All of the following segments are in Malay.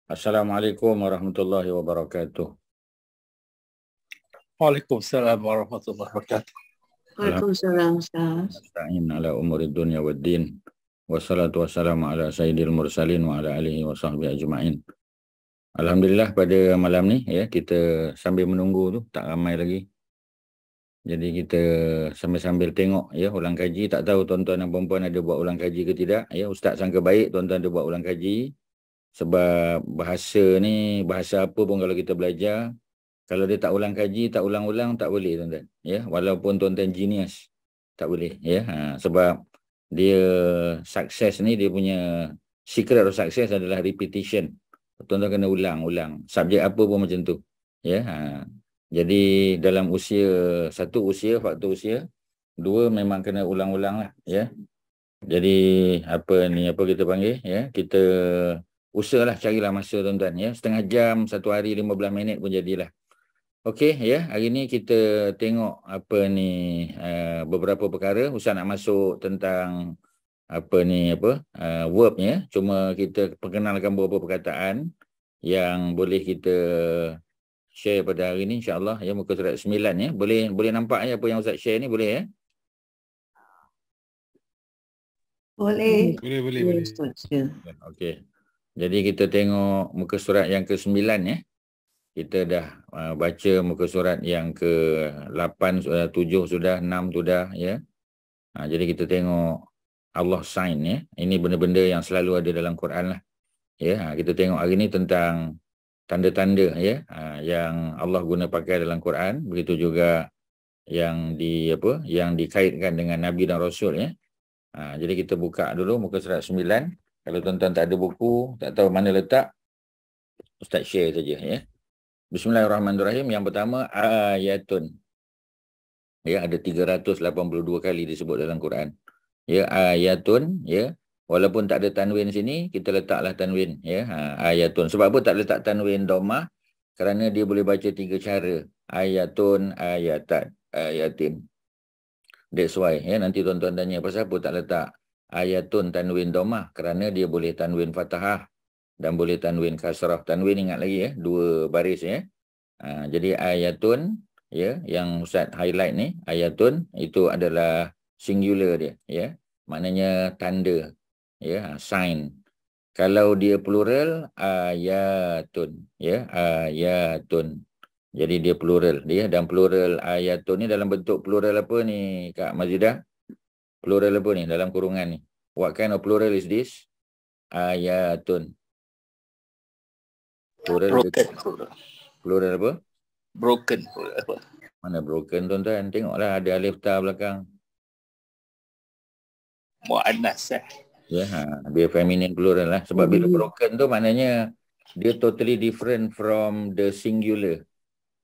Assalamualaikum warahmatullahi wabarakatuh. Waalaikumsalam warahmatullahi wabarakatuh. Waalaikumsalam, Ustaz. Nasta'in ala umuri dunya waddin. Wassalatu wassalamu ala sayyidil mursalin wa ala alihi wa sahbihi ajma'in. Alhamdulillah pada malam ni ya kita sambil menunggu tu tak ramai lagi. Jadi kita sambil-sambil tengok ya ulang kaji, tak tahu tuan-tuan dan puan-puan ada buat ulang kaji ke tidak ya. Ustaz sangka baik tuan-tuan ada buat ulang kaji. Sebab bahasa ni bahasa apa pun kalau kita belajar, kalau dia tak ulang kaji, tak ulang-ulang tak boleh tuan-tuan ya. Walaupun tuan-tuan genius tak boleh ya. Sebab dia sukses ni, dia punya secret of success adalah repetition. Tuan-tuan kena ulang-ulang. Subjek apa pun macam tu. Ya. Jadi dalam usia, satu usia, faktor usia, dua memang kena ulang-ulang lah. Ya. Jadi apa kita panggil ya. Kita usahalah carilah masa tuan-tuan ya. Setengah jam, satu hari 15 minit pun jadilah. Okey ya, hari ni kita tengok beberapa perkara. Ustaz nak masuk tentang verb ya. Cuma kita perkenalkan beberapa perkataan yang boleh kita share pada hari ni insya-Allah ya, muka surat 9 ya. Boleh nampak ya apa yang Ustaz share ni, boleh ya? Boleh. Boleh. Okey. Jadi kita tengok muka surat yang ke-9 ya. Kita dah baca muka surat yang ke-8 sudah, 7 sudah, 6 sudah ya. Jadi kita tengok Allah sign ya. Ini benda-benda yang selalu ada dalam Quran lah. Ya, kita tengok hari ni tentang tanda-tanda ya yang Allah guna pakai dalam Quran, begitu juga yang dikaitkan dengan Nabi dan Rasul ya. Jadi kita buka dulu muka surat 9. Kalau tuan-tuan tak ada buku, tak tahu mana letak, Ustaz share saja ya. Bismillahirrahmanirrahim. Yang pertama ayatun. Ya, ada 382 kali disebut dalam Quran. Ya, ayatun ya. Walaupun tak ada tanwin sini, kita letaklah tanwin ya. Ayatun. Sebab apa tak letak tanwin dhammah? Kerana dia boleh baca 3 cara. Ayatun, ayatan, ayatin. That's why ya, nanti tuan-tuan tanya pasal apa tak letak ayatun tanwin dhammah? Kerana dia boleh tanwin fathah dan boleh tanwin kasrah. Tanwin ingat lagi ya, 2 baris ya. Jadi ayatun ya, yang Ustaz highlight ni, ayatun itu adalah singular dia ya. Maknanya tanda ya, sign. Kalau dia plural, ayatun ya, ayatun. Jadi dia plural dia, dan plural ayatun ni dalam bentuk plural apa ni Kak Mazidah? Plural apa ni dalam kurungan ni? What kind of plural is this? Ayatun. Plural Broken. Plural apa? Broken. Mana broken tuan-tuan? Tengoklah ada alif ta belakang. Muannas Ya, dia feminine plural lah. Sebab bila broken tu maknanya dia totally different from the singular.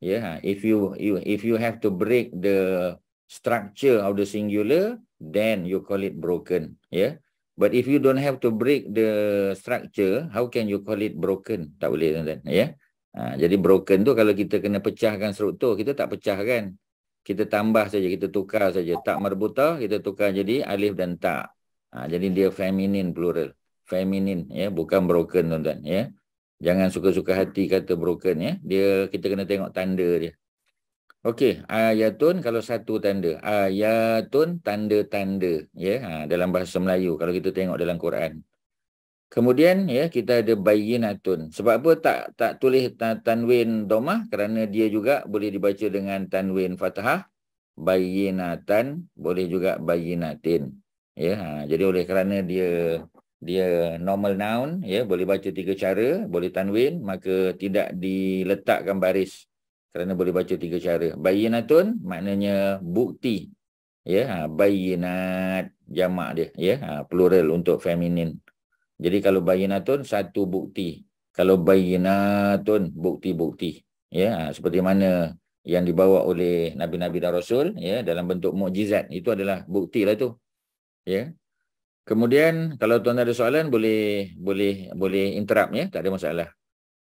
Ya, if you have to break the structure of the singular, then you call it broken. Ya. But if you don't have to break the structure, how can you call it broken? Tak boleh tuan-tuan. Ya. Jadi broken tu kalau kita kena pecahkan struktur, kita tak pecahkan. Kita tambah saja, kita tukar saja. Tak marbutah, kita tukar jadi alif dan ta. Jadi dia feminine plural. Feminine ya, bukan broken tuan-tuan ya. Jangan suka-suka hati kata broken ya. Kita kena tengok tanda dia. Okey, ayatun kalau satu tanda. Ayatun tanda-tanda ya, dalam bahasa Melayu kalau kita tengok dalam Quran. Kemudian ya kita ada bayyinatun. Sebab apa tak tulis tanwin dhammah? Kerana dia juga boleh dibaca dengan tanwin fathah. Bayyinatan, boleh juga bayyinatin. Ya, jadi oleh kerana dia normal noun ya, boleh baca 3 cara, boleh tanwin, maka tidak diletakkan baris kerana boleh baca 3 cara. Bayyinatun maknanya bukti. Ya, bayyinat jamak dia ya, plural untuk feminin. Jadi kalau bayyinatun satu bukti. Kalau bayyinatun bukti-bukti. Ya, seperti mana yang dibawa oleh nabi-nabi dan rasul ya dalam bentuk mukjizat, itu adalah bukti lah tu. Ya. Kemudian kalau tuan ada soalan boleh interrupt ya, tak ada masalah.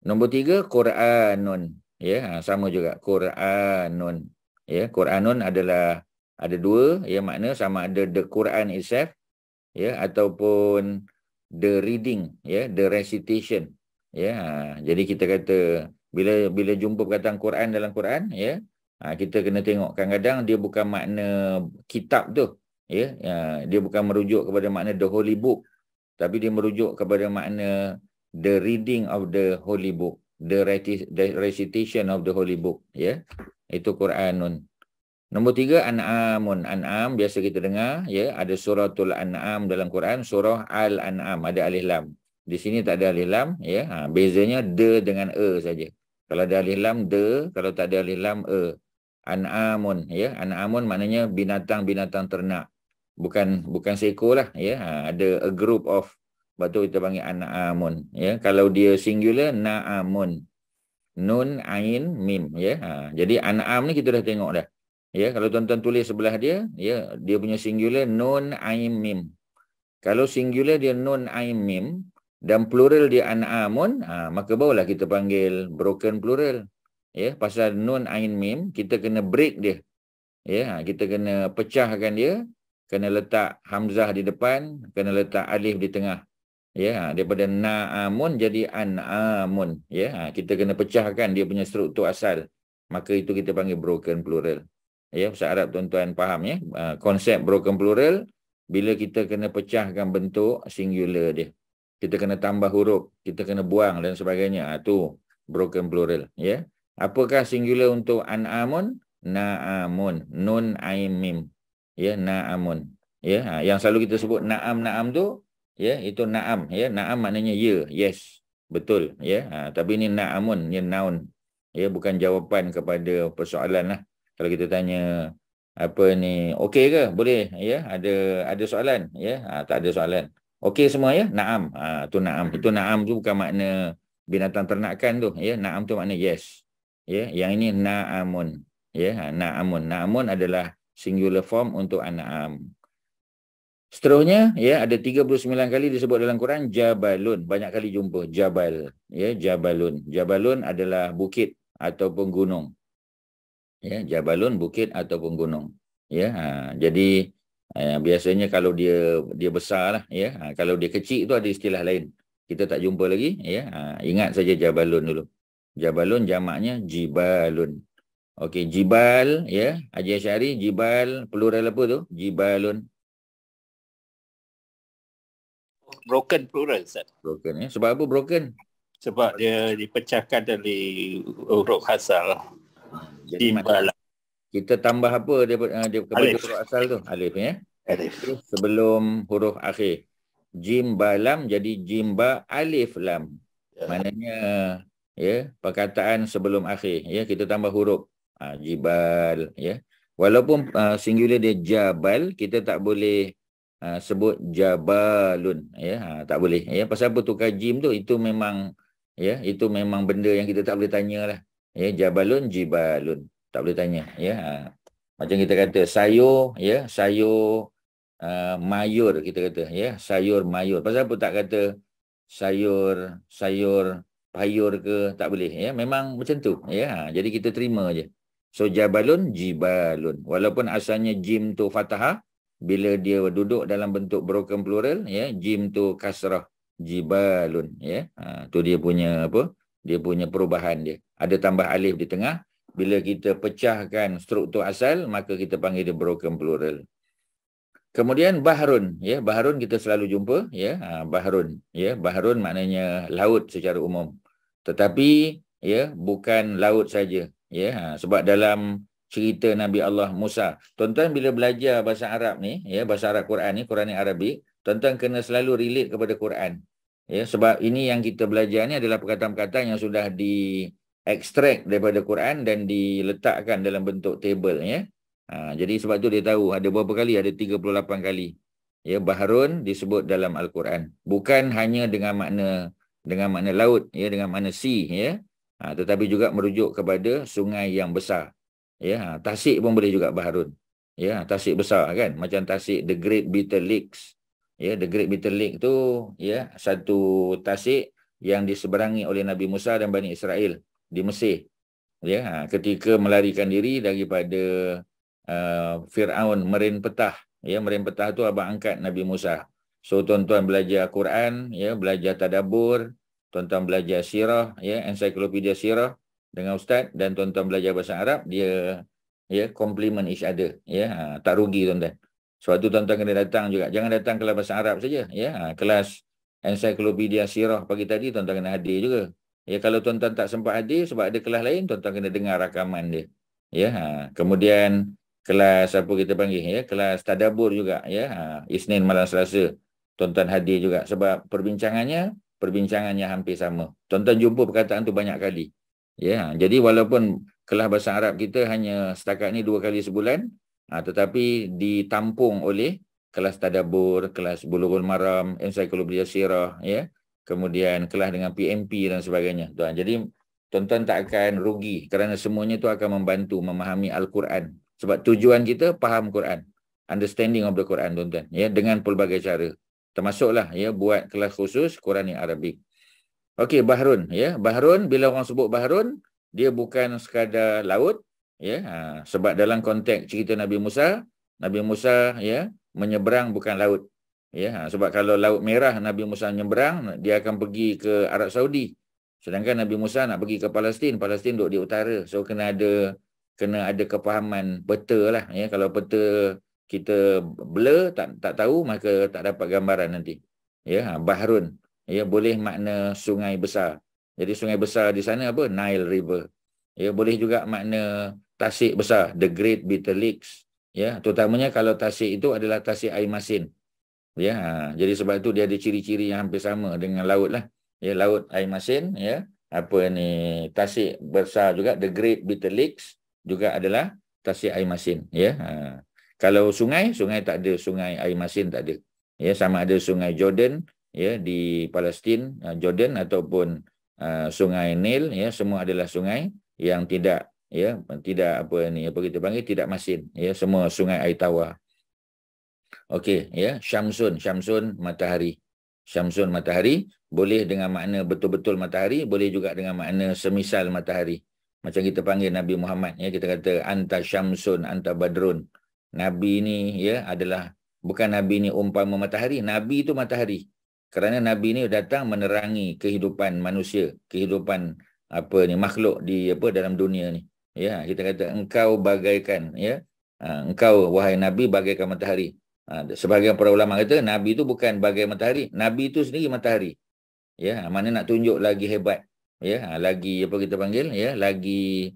Nombor 3 Quranun ya, sama juga Quranun. Ya, Quranun adalah ada 2 ya, makna sama ada the Quran itself ya ataupun the reading ya, the recitation Ya, jadi kita kata bila jumpa perkataan Quran dalam Quran, ya, kita kena tengok kadang-kadang dia bukan makna kitab tu, ya, dia bukan merujuk kepada makna the holy book, tapi dia merujuk kepada makna the reading of the holy book, the recitation of the holy book, ya. Itu Quranun. Nombor 3, An'amun. An'am biasa kita dengar, ya, ada suratul An'am dalam Quran, surah Al-An'am, ada alif lam. Di sini tak ada alif lam, ya. Bezanya de dengan saja. Kalau ada alif lam de, kalau tak ada alif lam An'amun, ya. An'amun maknanya binatang-binatang ternak. Bukan seekor lah, ya. Ada a group of, sebab tu kita panggil An'amun, ya. Kalau dia singular, Na'amun. Nun, Ain, Mim, ya. Jadi An'am ni kita dah tengok dah. Ya, kalau tuan-tuan tulis sebelah dia, ya, dia punya singular Nun, Ain, Mim. Kalau singular dia Nun, Ain, Mim dan plural dia An'amun, maka barulah kita panggil broken plural. Ya, pasal Nun, Ain, Mim kita kena break dia. Ya, kita kena pecahkan dia, kena letak hamzah di depan, kena letak alif di tengah. Ya, daripada Na'amun jadi An'amun. Ya, kita kena pecahkan dia punya struktur asal. Maka itu kita panggil broken plural. Ya, saya harap tuan-tuan faham, ya. Konsep broken plural, bila kita kena pecahkan bentuk singular dia. Kita kena tambah huruf, kita kena buang dan sebagainya. Itu broken plural, ya. Apakah singular untuk An'amun? Na'amun. Nun, Ain, Mim. Ya, Na'amun. Ya, yang selalu kita sebut na'am tu, ya, itu na'am, ya. Na'am maknanya ya, yes, betul, ya. Tapi ini na'amun, ini noun. Ya, bukan jawapan kepada persoalan lah. Kalau kita tanya apa ni, okey ke? Boleh, ya. Ada soalan, ya. Tak ada soalan. Okey semua, ya. Na'am. Tu na'am. Itu na'am tu bukan makna binatang ternakan tu, ya. Na'am tu makna yes. Ya, yang ini na'amun. Ya, na'amun. Na'amun adalah singular form untuk an'am. Seterusnya, ya, ada 39 kali disebut dalam Quran Jabalun. Banyak kali jumpa Jabal, ya, Jabalun. Jabalun adalah bukit ataupun gunung. Ya, Jabalun bukit ataupun gunung. Ya, jadi biasanya kalau dia besar lah, ya. Kalau dia kecil tu ada istilah lain. Kita tak jumpa lagi, ya. Ingat saja Jabalun dulu. Jabalun jamaknya Jibalun. Okey, Jibal, ya. Haji Asy'ari, Jibal plural apa tu? Jibalun. Broken plural, Ustaz. Broken, ya. Sebab apa broken? Sebab dia dipecahkan dari huruf asal. Jadi Jimbal. kita tambah apa kepada huruf asal tu? Alif, ya. Alif. Sebelum huruf akhir. Jim ba lam jadi jim ba alif lam. Ya. Maknanya, ya, perkataan sebelum akhir, ya, kita tambah huruf. Jibal, ya. Walaupun singular dia jabal, kita tak boleh sebut jabalun, ya. Tak boleh, ya. Pasal apa tukar jim tu? Itu memang, ya, itu memang benda yang kita tak boleh tanyalah. Ya, jabalun, jibalun. Tak boleh tanya, ya. Macam kita kata sayur, ya, sayur mayur, kita kata, ya, sayur mayur. Pasal apa tak kata sayur payur ke? Tak boleh, ya. Memang macam tu, ya. Jadi kita terima je. So jabalun, jibalun. Walaupun asalnya jim tu fathah, bila dia duduk dalam bentuk broken plural, ya, jim tu kasrah, jibalun, ya. Tu dia punya apa? Dia punya perubahan dia. Ada tambah alif di tengah. Bila kita pecahkan struktur asal, maka kita panggil dia broken plural. Kemudian bahrun, ya, bahrun kita selalu jumpa, ya, bahrun, ya, bahrun maknanya laut secara umum. Tetapi, ya, bukan laut saja, ya, sebab dalam cerita Nabi Allah Musa, tuan-tuan bila belajar bahasa Arab ni, ya, bahasa Arab Quran ni, Quran ni Arabik, tuan-tuan kena selalu relate kepada Quran. Ya, sebab ini yang kita belajar ni adalah perkataan-perkataan yang sudah diekstrak daripada Quran dan diletakkan dalam bentuk table, ya. Jadi sebab tu dia tahu ada berapa kali, ada 38 kali. Ya, bahrun disebut dalam Al-Quran. Bukan hanya dengan makna laut, ya, dengan makna sea, ya. Tetapi juga merujuk kepada sungai yang besar. Ya, tasik pun boleh juga bahrun. Ya, tasik besar kan, macam tasik the Great Bitter Lakes. Ya, the Great Bitter Lake tu, ya, satu tasik yang diseberangi oleh Nabi Musa dan Bani Israel di Mesir. Ya, ketika melarikan diri daripada Fir'aun Merin Petah. Ya, Merin Petah tu abang angkat Nabi Musa. So tuan-tuan belajar Quran, ya, belajar tadabbur, tuan-tuan belajar sirah, ya, ensiklopedia sirah dengan ustaz, dan tuan-tuan belajar bahasa Arab, dia ya complement each other, ya. Tak rugi tuan-tuan. Sebab tu tuan-tuan kena datang juga. Jangan datang kelas bahasa Arab saja, ya. Kelas ensiklopedia sirah pagi tadi tuan-tuan kena hadir juga. Ya, kalau tuan-tuan tak sempat hadir sebab ada kelas lain, tuan-tuan kena dengar rakaman dia. Ya, kemudian kelas apa kita panggil, ya, kelas tadabbur juga, ya. Isnin malam Selasa tuan-tuan hadir juga sebab perbincangannya hampir sama. Tuan-tuan jumpa perkataan tu banyak kali. Ya, jadi walaupun kelas bahasa Arab kita hanya setakat ni 2 kali sebulan, tetapi ditampung oleh kelas tadabbur, kelas Bulughul Maram, ensiklopedia sirah, ya. Kemudian kelas dengan PMP dan sebagainya. Tuan. Jadi tuan-tuan tak akan rugi kerana semuanya tu akan membantu memahami Al-Quran. Sebab tujuan kita faham Quran, understanding of the Quran, tuan-tuan, ya, dengan pelbagai cara. Termasuklah, ya, buat kelas khusus Quranic Arabic. Okey, bahrun, ya. Bahrun, bila orang sebut bahrun, dia bukan sekadar laut, ya. Sebab dalam konteks cerita Nabi Musa, ya, menyeberang bukan laut. Ya, sebab kalau Laut Merah Nabi Musa menyeberang, dia akan pergi ke Arab Saudi. Sedangkan Nabi Musa nak pergi ke Palestin, Palestin duduk di utara. So kena ada kefahaman peta lah, ya. Kalau peta kita blur, tak tahu, maka tak dapat gambaran nanti. Ya, bahrun, ya, boleh makna sungai besar. Jadi sungai besar di sana apa? Nile River. Ya, boleh juga makna tasik besar, the Great Bitter Lakes. Ya, terutamanya kalau tasik itu adalah tasik air masin. Ya, jadi sebab itu dia ada ciri-ciri yang hampir sama dengan laut lah. Ya, laut air masin, ya. Apa ni, tasik besar juga, the Great Bitter Lakes juga adalah tasik air masin, ya. Kalau sungai tak ada, sungai air masin tak ada. Ya, sama ada sungai Jordan, ya, di Palestin, Jordan, ataupun sungai Nil, ya, semua adalah sungai yang tidak, ya, tidak apa kita panggil, tidak masin, ya, semua sungai air tawar. Okey, ya, syamsun matahari. Syamsun matahari boleh dengan makna betul-betul matahari, boleh juga dengan makna semisal matahari. Macam kita panggil Nabi Muhammad, ya, kita kata anta syamsun anta badrun. Nabi ni, ya, adalah, bukan Nabi ni umpama matahari, Nabi itu matahari. Kerana Nabi ni datang menerangi kehidupan manusia, kehidupan makhluk di dalam dunia ni. Ya, kita kata engkau bagaikan, ya, engkau wahai Nabi bagaikan matahari. Sebahagian para ulama kata Nabi itu bukan bagai matahari, Nabi itu sendiri matahari. Ya, mana nak tunjuk lagi hebat, ya, lagi kita panggil, ya, lagi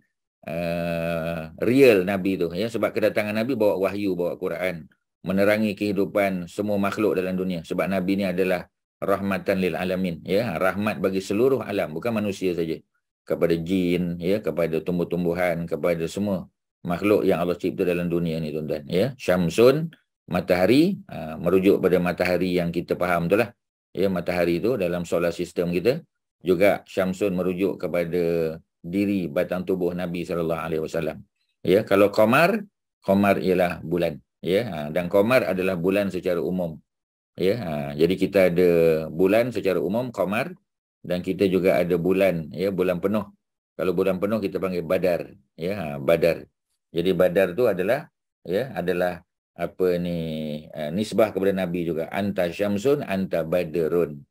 real Nabi itu, ya, sebab kedatangan Nabi bawa wahyu, bawa Quran, menerangi kehidupan semua makhluk dalam dunia. Sebab Nabi ini adalah rahmatan lil alamin, ya, rahmat bagi seluruh alam, bukan manusia saja, kepada jin, ya, kepada tumbuh-tumbuhan, kepada semua makhluk yang Allah cipta dalam dunia ni, tuan-tuan, ya. Syamsun matahari, merujuk pada matahari yang kita faham tu lah, ya, matahari itu dalam solar system kita. Juga syamsun merujuk kepada diri batang tubuh Nabi SAW. Ya, kalau qamar ialah bulan, ya, dan qamar adalah bulan secara umum. Ya, jadi kita ada bulan secara umum, qamar, dan kita juga ada bulan, ya, bulan penuh. Kalau bulan penuh kita panggil badar, ya, badar. Jadi badar tu adalah, ya, adalah nisbah kepada Nabi juga. Anta syamsun anta badrun.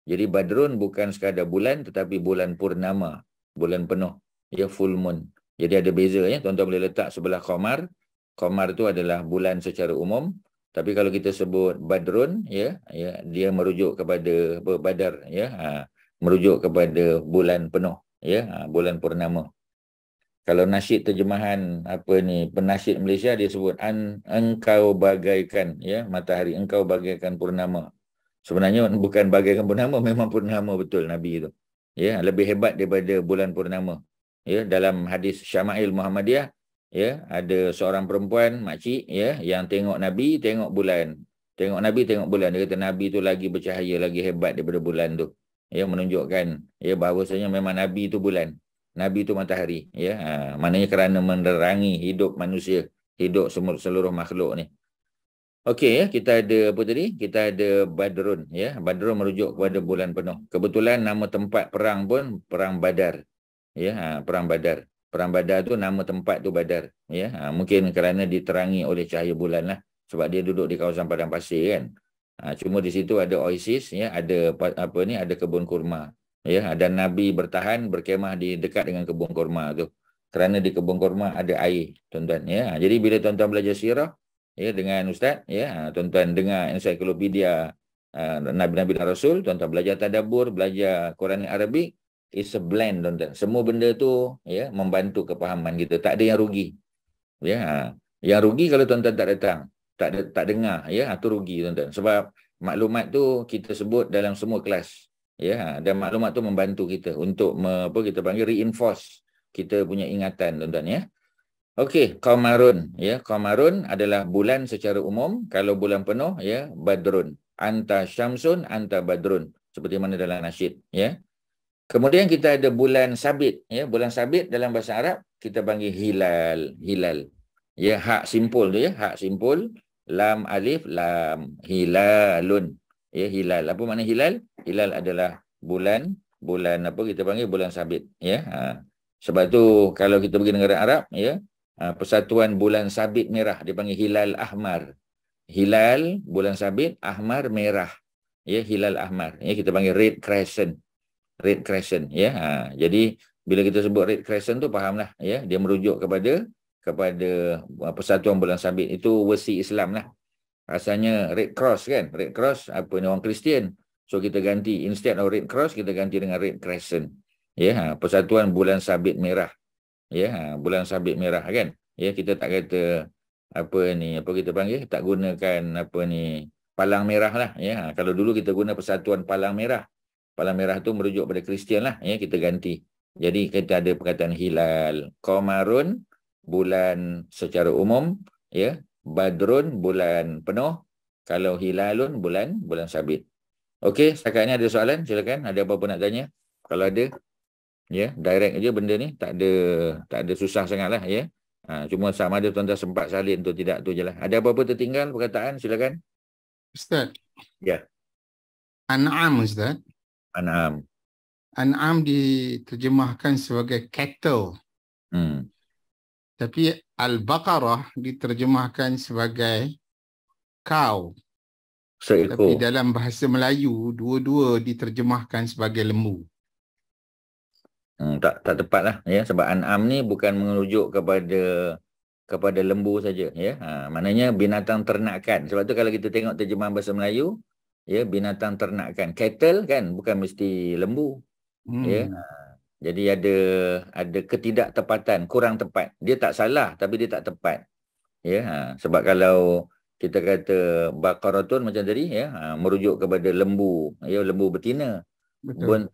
Jadi badrun bukan sekadar bulan, tetapi bulan purnama, bulan penuh, ya, full moon. Jadi ada beza, ya, tuan-tuan boleh letak sebelah qamar. Qamar tu adalah bulan secara umum, tapi kalau kita sebut badrun, ya, dia merujuk kepada badar, ya, merujuk kepada bulan penuh, ya, bulan purnama. Kalau nasyid terjemahan penasyid Malaysia, dia sebut engkau bagaikan, ya, matahari, engkau bagaikan purnama. Sebenarnya bukan bagaikan purnama, memang purnama betul Nabi itu. Ya, lebih hebat daripada bulan purnama. Ya, dalam hadis Syama'il Muhammadiyah, ya, ada seorang perempuan makcik, ya, yang tengok Nabi, tengok bulan. Tengok Nabi, tengok bulan. Dia kata Nabi itu lagi bercahaya, lagi hebat daripada bulan tu. Ya, menunjukkan, ya, bahawasanya memang Nabi itu bulan. Nabi itu matahari, ya. Maknanya kerana menerangi hidup manusia, hidup seluruh makhluk ni. Okey, ya, kita ada apa tadi? Kita ada badrun, ya. Badrun merujuk kepada bulan penuh. Kebetulan nama tempat perang pun perang Badar. Ya, perang Badar. Perang Badar tu nama tempat tu Badar, ya. Mungkin kerana diterangi oleh cahaya bulan lah, sebab dia duduk di kawasan padang pasir kan. Cuma di situ ada oasis, ya, ada ada kebun kurma. Ya, dan Nabi bertahan berkemah di dekat dengan kebun kurma tu. Kerana di kebun kurma ada air, tuan-tuan. Ya, jadi bila tuan-tuan belajar sirah ya dengan ustaz, ya, tuan-tuan dengar ensiklopedia Nabi-Nabi dan Rasul, tuan-tuan belajar tadabbur, belajar Quran Arabik, it's a blend, tuan-tuan. Semua benda tu ya membantu kepahaman kita. Tak ada yang rugi. Ya, yang rugi kalau tuan-tuan tak datang, tak dengar, ya, itu rugi, tuan-tuan. Sebab maklumat tu kita sebut dalam semua kelas. Ya, dan maklumat tu membantu kita untuk apa kita panggil reinforce kita punya ingatan, tuan-tuan, ya. Okey, Qamarun, ya. Qamarun adalah bulan secara umum. Kalau bulan penuh, ya, Badrun. Anta Syamsun, anta Badrun. Seperti mana dalam nasyid, ya. Kemudian kita ada bulan sabit, ya. Bulan sabit dalam bahasa Arab kita panggil hilal, hilal. Ya, hak simpul tu, ya, hak simpul, lam alif lam, hilalun. Ya, hilal. Apa makna hilal? Hilal adalah bulan apa kita panggil bulan sabit, ya. Sebab tu kalau kita pergi negara Arab, ya, persatuan bulan sabit merah dipanggil hilal ahmar. Hilal bulan sabit, ahmar merah. Ya, hilal ahmar. Ya, kita panggil red crescent. Red crescent, ya. Jadi bila kita sebut red crescent tu fahamlah, ya, dia merujuk kepada persatuan bulan sabit. Itu versi Islam lah. Rasanya Red Cross kan. Red Cross apa ni, orang Kristian. So kita ganti, instead of Red Cross kita ganti dengan Red Crescent. Ya, persatuan bulan sabit merah. Ya, bulan sabit merah kan. Ya, kita tak kata apa ni, apa kita panggil, tak gunakan apa ni, palang merah lah. Ya, kalau dulu kita guna persatuan palang merah. Palang merah tu merujuk pada Kristian lah. Ya, kita ganti. Jadi kita ada perkataan hilal. Qamarun, bulan secara umum. Ya, Badrun, bulan penuh. Kalau hilalun, bulan sabit. Okey, setakat ni ada soalan? Silakan. Ada apa-apa nak tanya? Kalau ada, ya, direct aja benda ni. Tak ada susah sangat lah, ya. Cuma sama ada tuan-tuan sempat salin tu, tidak tu je lah. Ada apa-apa tertinggal perkataan? Silakan. Ustaz. Ya. An'am, Ustaz. An'am. An'am diterjemahkan sebagai cattle. Tapi Al-Baqarah diterjemahkan sebagai cow. Tapi dalam bahasa Melayu, dua-dua diterjemahkan sebagai lembu. Tak tepat lah, ya. Sebab An'am ni bukan merujuk kepada lembu saja, ya. Maknanya binatang ternakan. Sebab tu kalau kita tengok terjemahan bahasa Melayu, ya, binatang ternakan. Cattle kan bukan mesti lembu. Ya. Jadi ada ketidaktepatan, kurang tepat. Dia tak salah tapi dia tak tepat. Ya, sebab kalau kita kata Baqaratun macam tadi, ya, merujuk kepada lembu, ya, lembu betina. Pun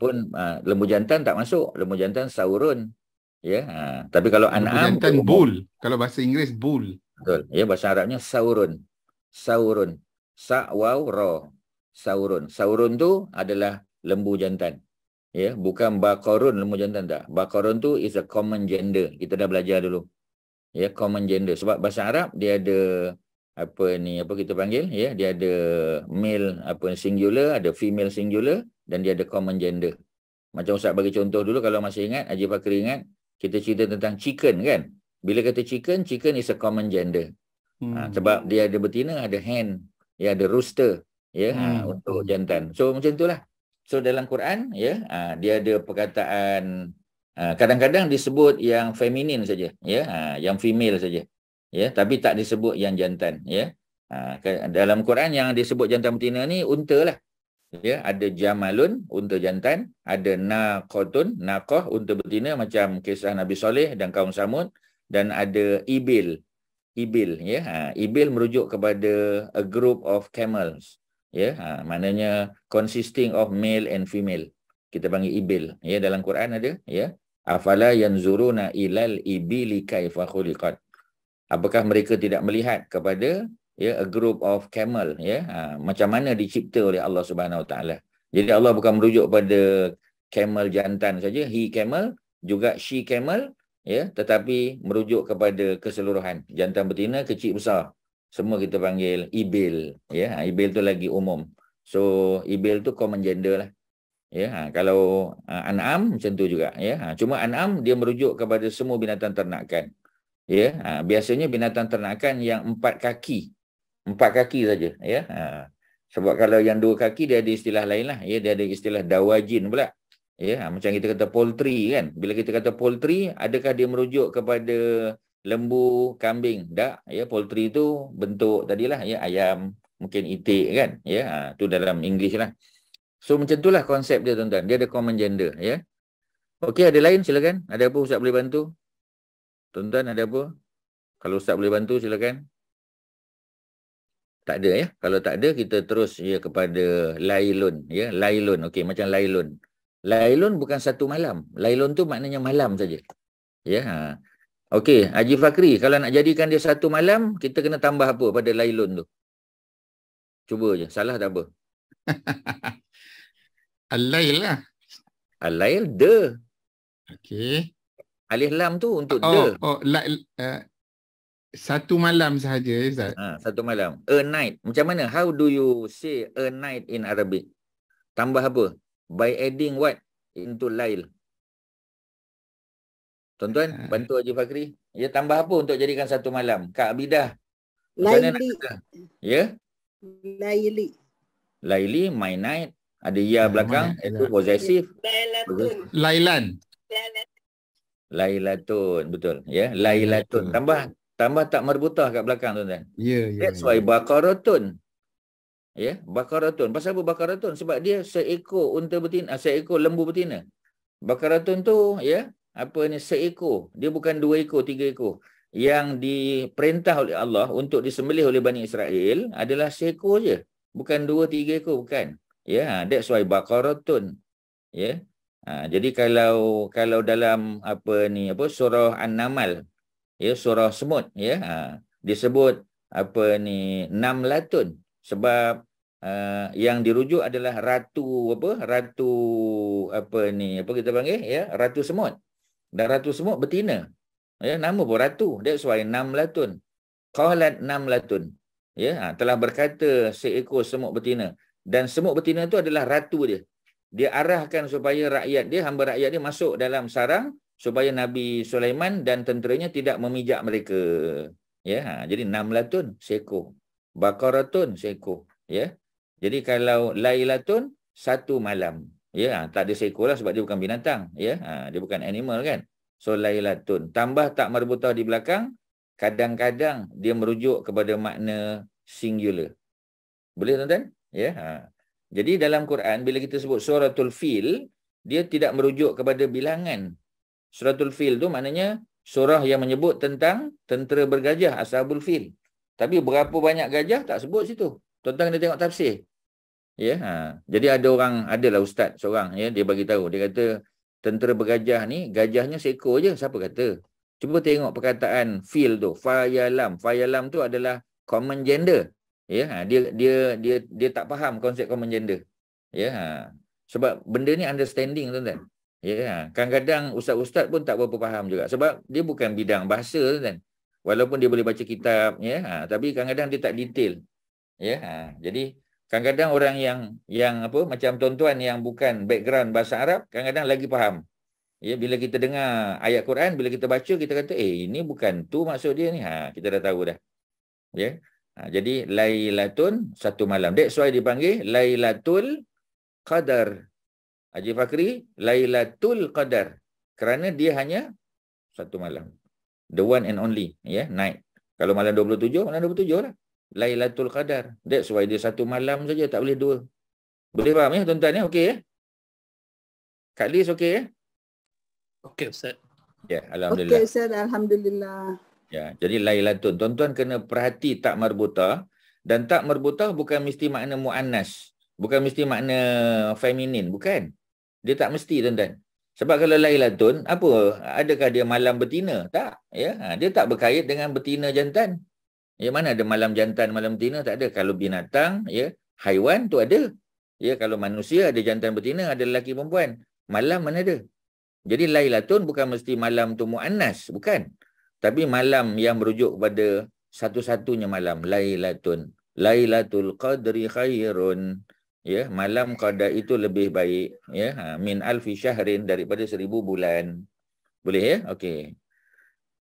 lembu jantan tak masuk, lembu jantan saurun. Ya, tapi kalau lembu An'am jantan bull, kalau bahasa Inggeris bull. Betul. Ya, bahasa Arabnya saurun. Saurun. Sa waw ra. Saurun. Saurun tu adalah lembu jantan. Ya, bukan Baqarun, lembu jantan tak. Baqarun tu is a common gender. Kita dah belajar dulu. Ya, common gender. Sebab bahasa Arab dia ada apa kita panggil, ya, dia ada male singular, ada female singular dan dia ada common gender. Macam Ustaz bagi contoh dulu, kalau masih ingat, Haji Fakri ingat, kita cerita tentang chicken kan. Bila kata chicken is a common gender. Sebab dia ada betina, ada hen, ya, ada rooster, ya, untuk jantan. So macam itulah. So dalam Quran, ya, dia ada perkataan kadang-kadang disebut yang feminin saja, ya, yang female saja, ya, tapi tak disebut yang jantan, ya. Dalam Quran yang disebut jantan betina ni unta lah, ya. Ada jamalun, unta jantan, ada naqatun, naqah, unta betina macam kisah Nabi Soleh dan kaum Samud, dan ada ibil, ya. Ibil merujuk kepada a group of camels. Ya, maknanya consisting of male and female. Kita panggil ibil. Ya, dalam Quran ada, ya. Afala yanzuruna ilal ibili kaifa khuliqat. Apakah mereka tidak melihat kepada, ya, a group of camel, ya, macam mana dicipta oleh Allah Subhanahu Wa Taala. Jadi Allah bukan merujuk pada camel jantan saja, he camel, juga she camel, ya, tetapi merujuk kepada keseluruhan. Jantan betina, kecil besar. Semua kita panggil ibil, ya. Ibil tu lagi umum. So ibil tu common gender lah. Ya, kalau An'am macam tu juga, ya. Cuma An'am dia merujuk kepada semua binatang ternakan. Ya, biasanya binatang ternakan yang 4 kaki. 4 kaki saja, ya. Sebab kalau yang 2 kaki dia ada istilah lain lah, ya, dia ada istilah dawajin pula. Ya, macam kita kata poultry kan. Bila kita kata poultry, adakah dia merujuk kepada lembu, kambing? Tak. Ya, poultry itu bentuk tadilah ya, ayam, mungkin itik kan. Ya, tu dalam English lah. So macam itulah konsep dia tuan-tuan. Dia ada common gender ya. Okey, ada lain silakan. Ada apa Ustaz boleh bantu? Tuan-tuan ada apa? Kalau Ustaz boleh bantu silakan. Tak ada ya. Kalau tak ada kita terus ya kepada lailun ya. Lailun. Okey, macam lailun. Lailun bukan satu malam. Lailun tu maknanya malam saja. Ya. Okey, Haji Fakri, kalau nak jadikan dia satu malam, kita kena tambah apa pada lailun tu? Cuba je. Salah tak apa. Al-lail lah. Al-lail de. Okey. Alif lam tu untuk de. Satu malam sahaja Ustaz. Satu malam. A night. Macam mana? How do you say a night in Arabic? Tambah apa? By adding what into lail? Tuan-tuan, bantu Haji Fakri. Ya, tambah apa untuk jadikan satu malam? Kak Abidah. Laili. Ya? Laili. Laili, my night. Ada ya belakang. Itu possessive. Lailan. Lailatun. Betul. Ya, Lailatun. Tambah tak merbutah kat belakang tuan-tuan. Ya. That's why Baqaratun. Ya, Baqaratun. Pasal apa Baqaratun? Sebab dia seekor unta betina, seekor lembu betina. Baqaratun tu ya, apa ni, seekor. Dia bukan 2 ekor, 3 ekor. Yang diperintah oleh Allah untuk disembelih oleh Bani Israel adalah seekor je. Bukan 2, 3 ekor, bukan. Ya, that's why Baqaratun. Ya. Jadi kalau dalam surah An-Namal, ya, surah semut ya, disebut Namlatun. Sebab yang dirujuk adalah ratu kita panggil ya, ratu semut. Dan ratu semut betina. Ya, nama pun ratu. That's why Namlatun. Qalat Namlatun. Ya, telah berkata seekor semut betina. Dan semut betina itu adalah ratu dia. Dia arahkan supaya hamba rakyat dia masuk dalam sarang supaya Nabi Sulaiman dan tenteranya tidak memijak mereka. Ya, jadi Namlatun seekor. Baqaratun seekor. Ya. Jadi kalau Lailatun satu malam. Ya, tak ada seekor lah sebab dia bukan binatang. Ya, dia bukan animal kan. So Lailatun. Tambah tak marbutah di belakang, kadang-kadang dia merujuk kepada makna singular. Boleh tuan-tuan? Ya. Jadi dalam Quran bila kita sebut suratul fil, dia tidak merujuk kepada bilangan. Suratul fil tu maknanya surah yang menyebut tentang tentera bergajah, ashabul fil. Tapi berapa banyak gajah tak sebut situ. Tuan-tuan kena tengok tafsir. Ya, jadi adalah ustaz seorang ya, dia bagi tahu, dia kata tentera bergajah ni gajahnya seekor je, siapa kata? Cuba tengok perkataan fil tu, fayalam. Fayalam tu adalah common gender. Ya, dia tak faham konsep common gender. Ya, sebab benda ni understanding tuan-tuan. Ya, kadang-kadang ustaz-ustaz pun tak berapa faham juga sebab dia bukan bidang bahasa tuan-tuan. Walaupun dia boleh baca kitab ya, tapi kadang-kadang dia tak detail. Ya, jadi kadang-kadang orang yang macam tuan-tuan yang bukan background bahasa Arab kadang-kadang lagi faham. Ya, bila kita dengar ayat Quran, bila kita baca kita kata ini bukan tu maksud dia ni. Kita dah tahu dah. Ya. Jadi Lailatun satu malam. That's why dipanggil Lailatul Qadar. Haji Fakri, Lailatul Qadar. Kerana dia hanya satu malam. The one and only, ya, night. Kalau malam 27, malam 27 lah. Lailatul Qadar. That's why dia satu malam saja, tak boleh 2. Boleh faham ya tuan-tuan ya? Okey ya? Kak Liz okey ya? Okey Ustaz. Ya, alhamdulillah. Okey Ustaz, alhamdulillah. Ya, jadi Lailatun. Tuan-tuan kena perhati tak marbutah. Dan tak marbutah bukan mesti makna muannas. Bukan mesti makna feminin. Bukan. Dia tak mesti tuan-tuan. Sebab kalau Lailatun, apa? Adakah dia malam betina? Tak. Ya, dia tak berkait dengan betina jantan. Ya, mana ada malam jantan, malam betina? Tak ada. Kalau binatang, ya, haiwan tu ada. Ya, kalau manusia ada jantan betina, ada lelaki perempuan. Malam mana ada? Jadi Lailatun bukan mesti malam tu muannas. Bukan. Tapi malam yang merujuk kepada satu-satunya malam. Lailatun. Lailatul Qadri khairun. Ya, malam qadar itu lebih baik. Ya, min alfi syahrin, daripada 1000 bulan. Boleh ya? Okey.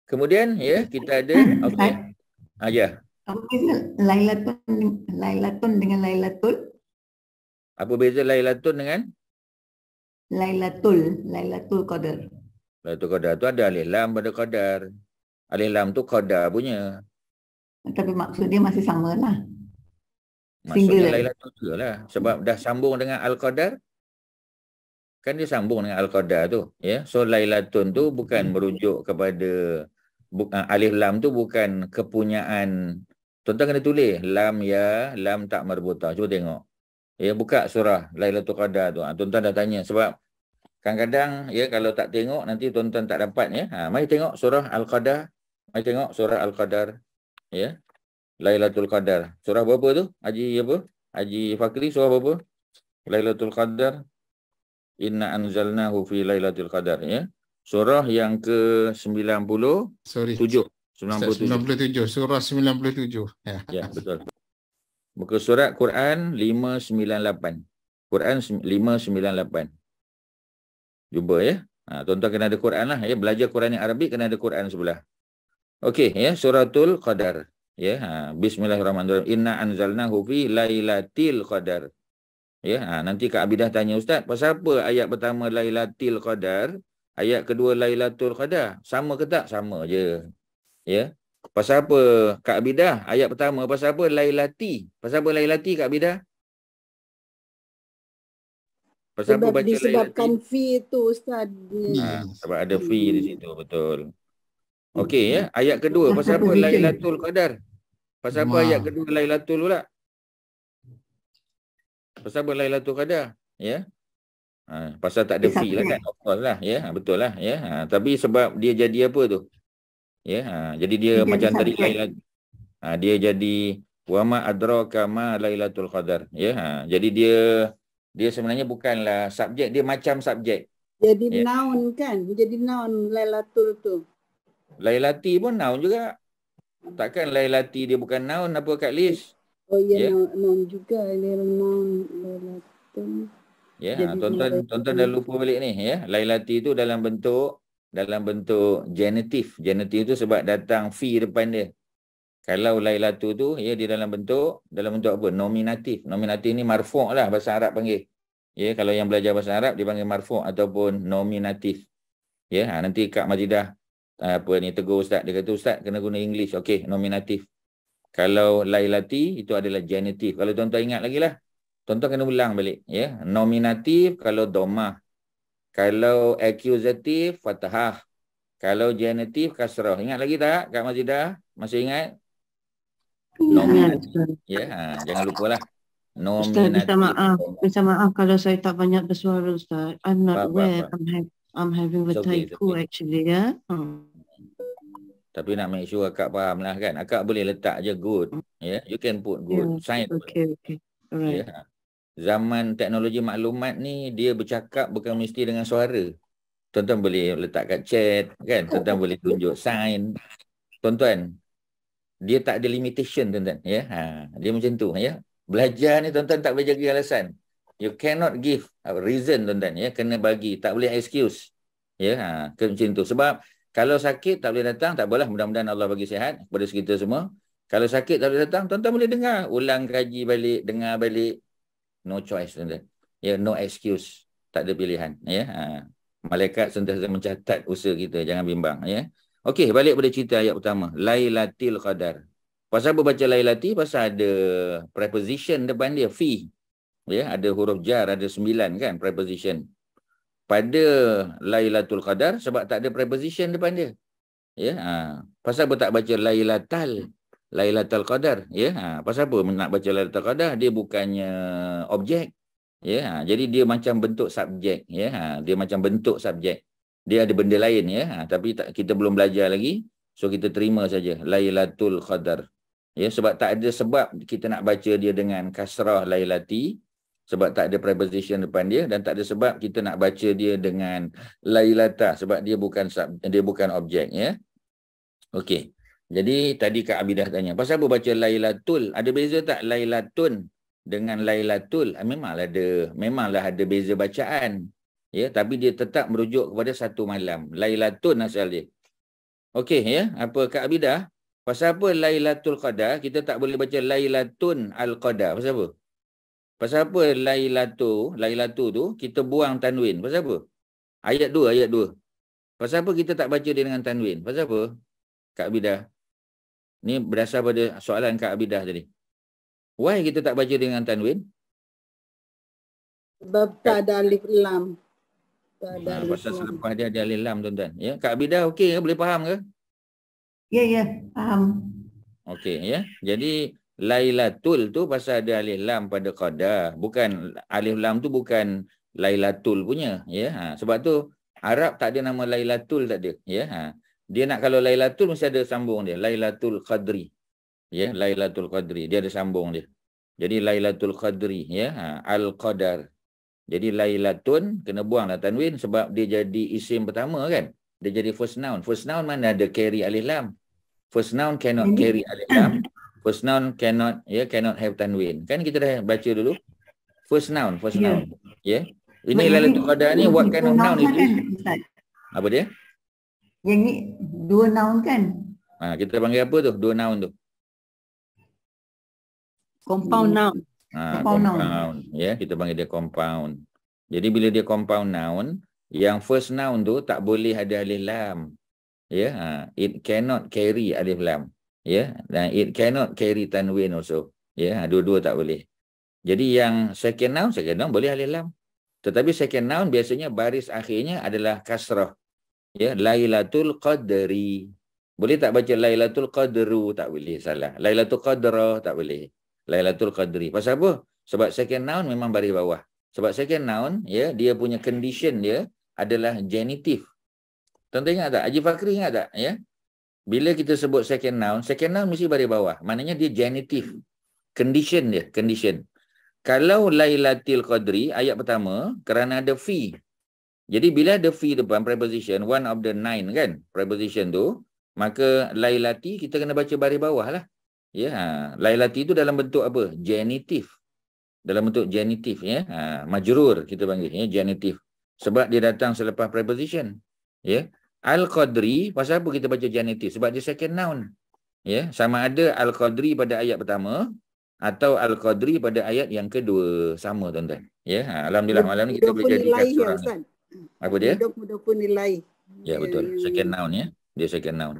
Kemudian ya, kita ada okey. Ya. Apa beza Lailatun dengan Lailatul? Apa beza Lailatun dengan? Lailatul Qadar. Lailatul Qadar tu ada alif lam pada qadar. Alif lam tu qadar punya. Tapi maksud dia masih sama lah. Maksudnya Singular. Lailatul juga lah. Sebab dah sambung dengan Al-Qadar. Kan dia sambung dengan Al-Qadar tu. Ya? So Lailatun tu bukan merujuk kepada alif lam tu bukan kepunyaan. Tuan-tuan kena tulis. Lam ya, lam tak marbuta. Cuba tengok. Ya, buka surah Lailatul Qadar tu. Tuan-tuan dah tanya. Sebab kadang-kadang ya kalau tak tengok nanti tuan-tuan tak dapat ya. Mari tengok surah Al-Qadar. Mari tengok surah Al-Qadar. Ya. Lailatul Qadar. Surah berapa tu? Haji apa? Haji Fakri surah berapa? Lailatul Qadar. Inna anzalnahu fi Lailatul Qadar ya. Surah yang ke-97. Sorry. 97. 97. Surah 97. Ya. Ya, betul. Muka surat Quran 598. Quran 598. Jumpa ya. Tuan-tuan kena ada Quran lah ya. Belajar Quran yang Arabik kena ada Quran sebelah. Okey ya, suratul Qadar. Ya, bismillahirrahmanirrahim. Inna anzalnahu fi Lailatul Qadar. Ya, nanti Kak Abidah tanya Ustaz, pasal apa ayat pertama Lailatul Qadar, ayat kedua Lailatul Qadar? Sama ke tak? Sama je. Ya. Pasal apa Kak Abidah? Ayat pertama pasal apa Lailati? Pasal apa Lailati Kak Abidah? Pasal apa Sebab baca disebabkan Lailati? fee tu Ustaz. Sebab ada fee di situ, betul. Okey ya, ayat kedua pasal apa Lailatul Qadar? Pasal apa ayat kedua Lailatul pula? Pasal apa Lailatul Qadar? Ya. Pasal tak ada fee lah kan. Of course lah ya, betul lah ya. Tapi sebab dia jadi apa tu? Ya, jadi dia macam tadi Lailatul. Dia jadi wa ma adraka ma Lailatul Qadar ya. Jadi dia sebenarnya bukanlah subjek, dia macam subjek. Jadi noun kan? Jadi noun Lailatul tu. Lailati pun noun juga. Takkan Lailati dia bukan noun apa Kak Liz? Oh ya, noun juga. Noun Lailatul. Ya, tuan-tuan dah lupa balik ni ya. Lailati itu dalam bentuk genitif. Genitif itu sebab datang fi depan dia. Kalau Lailatu tu ya dia dalam bentuk apa? Nominatif. Nominatif ni marfu' lah bahasa Arab panggil. Ya, kalau yang belajar bahasa Arab dia panggil marfu' ataupun nominatif. Ya, nanti Kak Majidah tegur Ustaz, dia kata Ustaz kena guna English. Okey, nominatif. Kalau Lailati itu adalah genitif. Kalau tuan-tuan ingat lagi lah. Tuan-tuan kena ulang balik ya. Nominatif kalau domah. Kalau accusatif fathah. Kalau genitif kasrah. Ingat lagi tak Kak Majidah? Masih ingat? Nominatif. Ya, jangan lupalah. Ustaz, minta maaf kalau saya tak banyak bersuara Ustaz. I'm not well. I'm having vertigo actually ya. Tapi nak make sure akak faham lah kan. Akak boleh letak je good. Yeah. You can put good. Sign. Okay. Alright. Yeah. Zaman teknologi maklumat ni dia bercakap bukan mesti dengan suara. Tuan-tuan boleh letak kat chat kan. Tuan-tuan boleh tunjuk sign. Tuan-tuan, dia tak ada limitation tuan-tuan. Yeah. Dia macam tu. Yeah. Belajar ni tuan-tuan tak boleh jaga alasan. You cannot give a reason tuan-tuan. Ya. Kena bagi. Tak boleh excuse. Ya. Macam tu. Sebab kalau sakit tak boleh datang, tak apalah. Mudah-mudahan Allah bagi sihat kepada kita semua. Kalau sakit tak boleh datang, tuan-tuan boleh dengar. Ulang kaji balik, dengar balik. No choice tuan-tuan. Ya, no excuse. Tak ada pilihan. Ya. Malaikat sentiasa mencatat usaha kita. Jangan bimbang. Ya. Okey, balik pada cerita ayat pertama. Lailatul Qadar. Pasal apa baca Lailati? Pasal ada preposition depan dia. Fi. Ya, ada huruf jar, ada 9 kan preposition. Pada Lailatul Qadar sebab tak ada preposition depan dia. Ya, pasal apa tak baca Lailatul Qadar? Ya, pasal apa nak baca Lailatul Qadar? Dia bukannya objek. Ya, jadi dia macam bentuk subjek. Ya, dia macam bentuk subjek. Dia ada benda lain ya, tapi kita belum belajar lagi. So kita terima saja Lailatul Qadar. Ya, sebab tak ada sebab kita nak baca dia dengan kasrah Lailati. Sebab tak ada preposition depan dia dan tak ada sebab kita nak baca dia dengan Lailata sebab dia bukan objek ya. Okey. Jadi tadi Kak Abidah tanya, pasal apa baca Lailatul? Ada beza tak Lailatun dengan Lailatul? Memanglah ada beza bacaan. Ya, tapi dia tetap merujuk kepada satu malam. Lailatun asal dia. Okey ya. Apa Kak Abidah? Pasal apa Lailatul Qadar kita tak boleh baca Lailatun Al-Qadar? Pasal apa? Pasal apa Lailatu tu kita buang tanwin? Pasal apa? Ayat 2. Pasal apa kita tak baca dia dengan tanwin? Pasal apa? Kak Abidah. Ni berdasar pada soalan Kak Abidah tadi. Why kita tak baca dengan tanwin? Sebab tak ada alif lam. Tak ada alif Pasal lam. selepas dia ada alif lam, tuan-tuan. Ya, Kak Abidah okey ke? Boleh faham ke? Ya, faham. Okey, ya. Jadi Lailatul tu pasal ada alif lam pada qada. Bukan alif lam tu bukan Lailatul punya, ya. Sebab tu Arab tak ada nama Lailatul, tak ada, ya. Dia nak kalau Lailatul mesti ada sambung dia, Lailatul Qadri. Ya, Lailatul Qadri, dia ada sambung dia. Jadi Lailatul Qadri, ya, Al-Qadar. Jadi Lailatun kena buanglah tanwin sebab dia jadi isim pertama kan. Dia jadi first noun. First noun mana ada carry alif lam. First noun cannot carry alif lam. First noun cannot have tanwin. Kan kita dah baca dulu. First noun. Ya. Ini Lailatul Qadar ni what kind of noun itu? Apa dia? Yang ni dua noun kan? Kita panggil apa tu? Dua noun tu. Compound noun. Compound. Ya, kita panggil dia compound. Jadi bila dia compound noun, yang first noun tu tak boleh ada alif lam. Ya, it cannot carry alif lam. Ya, dan it cannot carry tanwin also. Ya, dua-dua tak boleh. Jadi yang second noun boleh alif lam. Tetapi second noun biasanya baris akhirnya adalah kasrah. Ya, Lailatul Qadri. Boleh tak baca Lailatul Qadru? Tak boleh, salah. Lailatul Qadra tak boleh. Lailatul Qadri. Pasal apa? Sebab second noun memang baris bawah. Sebab second noun, ya, dia punya condition dia adalah genitive. Tuan-tuan ingat tak? Haji Fakri ingat tak? Ya? Bila kita sebut second noun mesti baris bawah. Maknanya dia genitive. Condition dia, condition. Kalau Lailatul Qadri, ayat pertama, kerana ada fi. Jadi bila ada fi depan preposition, one of the 9 kan, preposition tu, maka Lailati kita kena baca baris bawah lah. Ya, Lailati itu dalam bentuk apa? Genitive. Dalam bentuk genitive, ya. Majrur kita panggil, ya, genitive. Sebab dia datang selepas preposition. Ya. Al-Qadri, pasal apa kita baca genitive? Sebab dia second noun. Ya, sama ada Al-Qadri pada ayat pertama atau Al-Qadri pada ayat yang kedua, sama tuan-tuan. Ya, alhamdulillah malam ni kita boleh jadikan surah ni. Apa dia? Mudah pun nilai. Ya, betul. Second noun, ya. Dia second noun.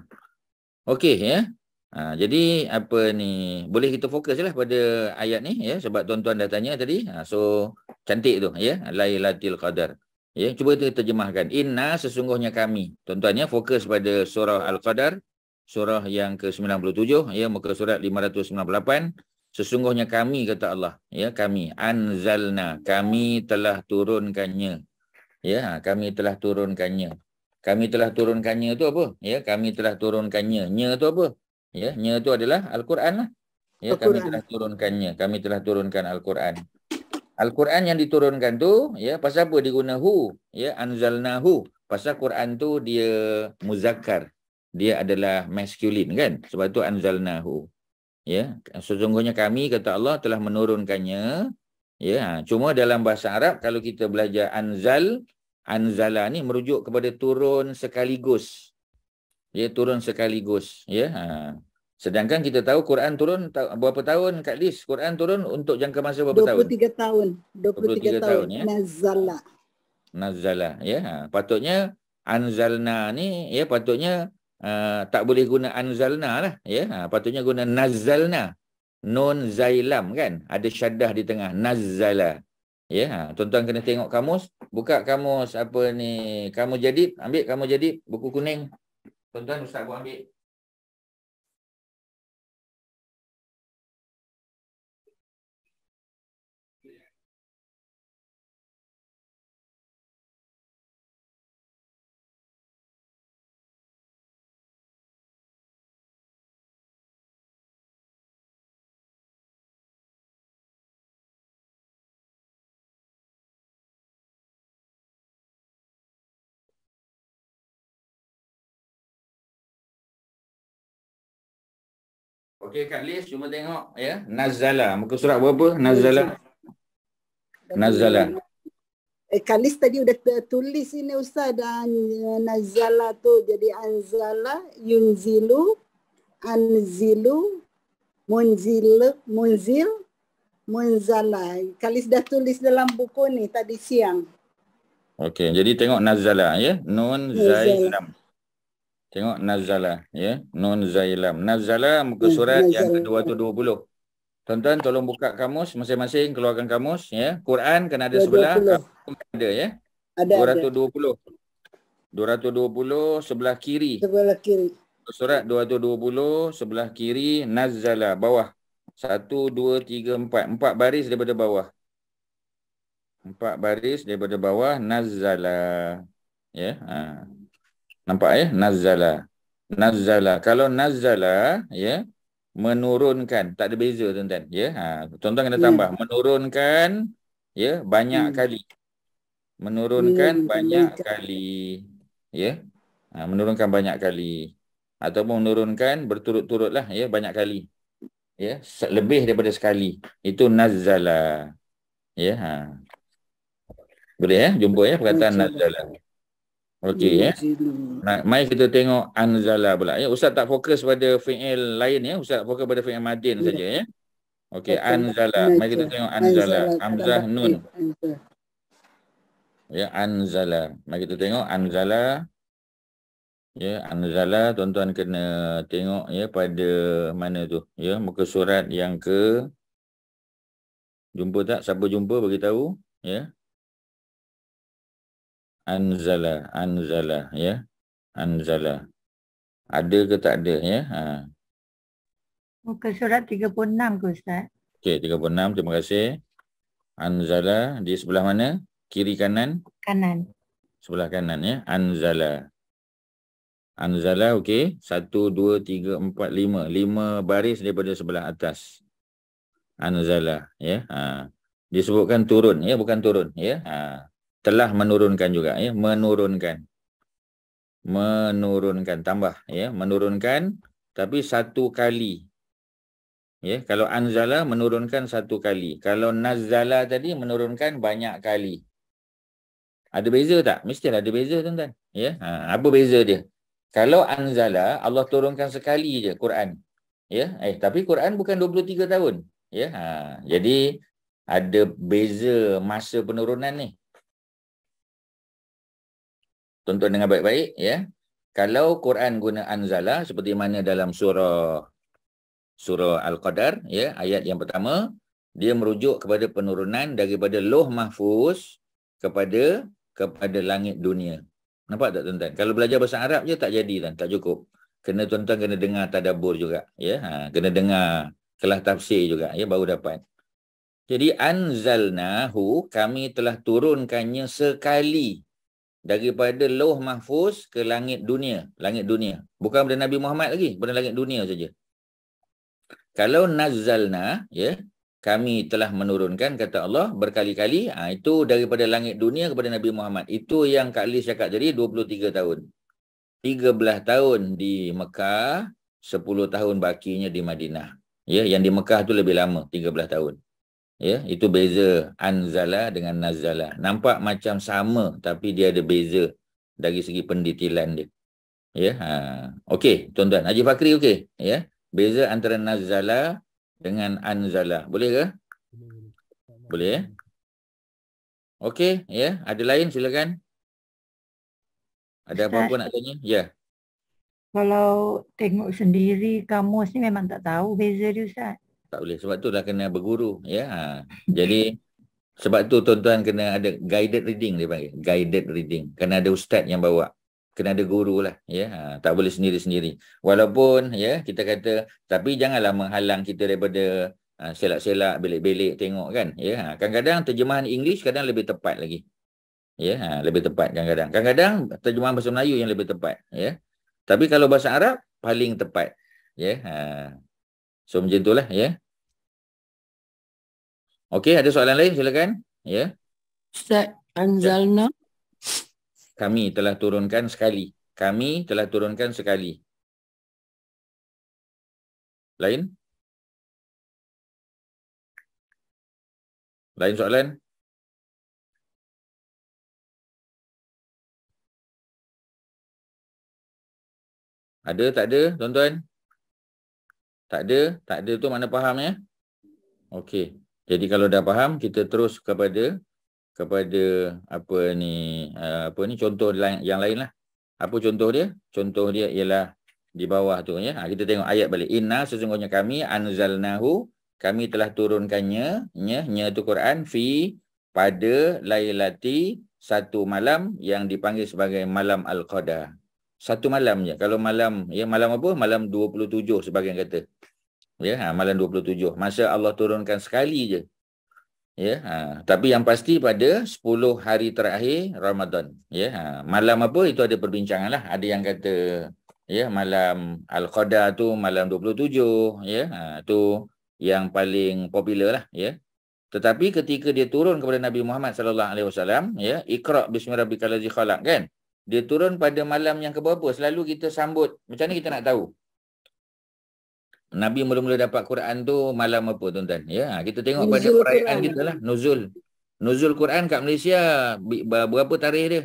Okey, ya. Jadi apa ni, boleh kita fokus lah pada ayat ni, ya, sebab tuan-tuan dah tanya tadi. So cantik tu, ya, Lailatul Qadar. Ya, cuba kita terjemahkan. Inna, sesungguhnya kami. Tuan-tuan, ya, fokus pada surah Al-Qadar, surah yang ke-97, ya, muka surat 598. Sesungguhnya kami, kata Allah, ya, kami anzalna, kami telah turunkannya. Ya, kami telah turunkannya. Kami telah turunkannya tu apa? Ya, kami telah turunkannya. Nya tu apa? Ya, nya tu adalah Al-Quran lah. Ya, kami telah turunkannya. Kami telah turunkan Al-Quran. Al-Quran yang diturunkan tu, ya, pasal apa diguna hu? Ya, anzalnahu. Pasal Quran tu dia muzakkar. Dia adalah masculine kan? Sebab tu anzalnahu. Ya, sesungguhnya kami, kata Allah, telah menurunkannya. Ya, cuma dalam bahasa Arab kalau kita belajar anzala ni merujuk kepada turun sekaligus. Ya, turun sekaligus, ya. Sedangkan kita tahu Quran turun berapa tahun Kak Lis? Quran turun untuk jangka masa berapa tahun? 23 tahun. 23 tahun. Ya. Nazala, ya. Patutnya anzalna ni, ya, patutnya tak boleh guna anzalna lah, ya. Patutnya guna nazalna. Nun zailam kan? Ada syaddah di tengah, nazala. Ya, tuan-tuan kena tengok kamus. Buka kamus apa ni? Kamus jadid, ambil kamus jadid, buku kuning. Tuan-tuan, Ustaz buat ambil. Okey, Kak Lis, cuma tengok, ya. Nazala. Muka surat berapa? Nazala. Nazala. Kak Lis tadi udah tulis ini Ustaz, dan nazala tu jadi anzala, yunzilu, anzilu, munzil, Munzala. Kalis dah tulis dalam buku ni tadi siang. Okey, jadi tengok nazala ya. Nun zai lam. Tengok nazala ya. Nun zai lam. Nazala muka surat yang ke-220. Tuan-tuan tolong buka kamus masing-masing, keluarkan kamus ya. Quran kena ada sebelah, kamus ada ya. Ada. 220. 220 sebelah kiri. Sebelah kiri. Surat 220 sebelah kiri nazala bawah. 1 2 3 4. 4 baris daripada bawah. 4 baris daripada bawah nazala. Ya. Nampak ya? Nazala. Nazala. Kalau nazala ya, menurunkan, tak ada beza tuan-tuan ya. Tuan-tuan kena tambah menurunkan ya banyak kali. Menurunkan banyak kali ya. Menurunkan banyak kali ataupun menurunkan berturut-turutlah ya banyak kali. Ya, lebih daripada sekali. Itu nazala. Ya. Boleh ya? Jumpa ya perkataan nazala. Okey ya. Mari kita tengok anzala pula ya. Ustaz tak fokus pada fi'il lain ya. Ustaz fokus pada fi'il madin saja ya. Okey, anzala. Mari kita tengok anzala. Hamzah nun. Ya, anzala. Mari kita tengok anzala. Ya, anzala tuan-tuan kena tengok ya pada mana tu ya, muka surat yang ke. Jumpa tak? Siapa jumpa bagi tahu ya. Anzala, anzala ya. Anzala. Ada ke tak ada ya? Muka surat 36 ke Ustaz? Okey, 36. Terima kasih. Anzala di sebelah mana? Kiri kanan? Kanan. Sebelah kanan ya. Anzala. Anzala okey. 1 2 3 4 5. 5 baris daripada sebelah atas. Anzala ya. Disebutkan turun ya, bukan turun ya. Telah menurunkan juga ya, menurunkan. Menurunkan tambah ya, menurunkan tapi satu kali. Ya, kalau anzala menurunkan satu kali. Kalau nazala tadi menurunkan banyak kali. Ada beza tak? Mestilah ada beza tuan-tuan. Ya, apa beza dia? Kalau anzala Allah turunkan sekali je Quran. Ya, tapi Quran bukan 23 tahun. Ya, jadi ada beza masa penurunan ni. Tuan-tuan dengar baik-baik ya. Kalau Quran guna anzala seperti mana dalam surah Al-Qadar ya, ayat yang pertama, dia merujuk kepada penurunan daripada Lauh Mahfuz kepada langit dunia. Nampak tak tuan-tuan? Kalau belajar bahasa Arab je tak jadi dan tak cukup. Tuan-tuan kena dengar tadabbur juga ya. Kena dengar kelas tafsir juga ya, baru dapat. Jadi anzalnahu, kami telah turunkannya sekali daripada Lauh Mahfuz ke langit dunia. Langit dunia. Bukan pada Nabi Muhammad lagi, pada langit dunia saja. Kalau nazzalna ya, kami telah menurunkan kata Allah berkali-kali, itu daripada langit dunia kepada Nabi Muhammad. Itu yang Kak Liz cakap tadi 23 tahun. 13 tahun di Mekah, 10 tahun bakinya di Madinah. Ya, yang di Mekah tu lebih lama, 13 tahun. Ya, itu beza anzala dengan nazala. Nampak macam sama tapi dia ada beza dari segi pendetilan dia. Ya, okey, tuan-tuan. Haji Fakri okey, ya. Beza antara nazala dengan anzala. Boleh ke? Boleh ya? Okey, ya. Ada lain silakan. Ada apa-apa nak tanya? Ya. Kalau tengok sendiri kamus ni memang tak tahu beza dia Ustaz. Tak boleh. Sebab tu dah kena berguru. Ya. Jadi sebab tu tuan-tuan kena ada guided reading dia panggil. Guided reading. Kena ada ustaz yang bawa. Kena ada guru lah. Ya. Tak boleh sendiri-sendiri. Walaupun ya kita kata, tapi janganlah menghalang kita daripada selak-selak, belik-belik tengok kan. Ya. Kadang-kadang terjemahan English kadang lebih tepat lagi. Ya. Lebih tepat kadang-kadang. Kadang-kadang terjemahan bahasa Melayu yang lebih tepat. Ya. Tapi kalau bahasa Arab paling tepat. Ya. So macam itulah ya. Okey, ada soalan lain silakan. Ya. Ustaz, anzalna. Kami telah turunkan sekali. Kami telah turunkan sekali. Lain? Lain soalan? Ada, tak ada, tuan-tuan? Tak ada tu mana faham ya? Okey. Jadi kalau dah faham, kita terus kepada contoh yang lain lah. Apa contoh dia? Contoh dia ialah di bawah tu ya. Kita tengok ayat balik. Inna sesungguhnya kami anzalnahu, kami telah turunkannya, nya tu Quran, fi pada lailati, satu malam yang dipanggil sebagai malam al-qadar. Satu malam je. Kalau malam, ya malam apa? Malam 27 sebagian kata. Ya, malam 27. Masa Allah turunkan sekali je. Ya, tapi yang pasti pada 10 hari terakhir Ramadan. Ya, malam apa itu ada perbincangan lah. Ada yang kata ya malam Al-Qadar tu malam 27, ya. Tu yang paling popular lah, ya. Tetapi ketika dia turun kepada Nabi Muhammad sallallahu alaihi wasallam, ya, Iqra bismi rabbikal ladzi khalaq, kan? Dia turun pada malam yang keberapa? Selalu kita sambut. Macam mana kita nak tahu? Nabi mula-mula dapat Quran tu malam apa, tuan-tuan? Ya, kita tengok pada perayaan kita lah, nuzul. Nuzul Quran kat Malaysia berapa tarikh dia?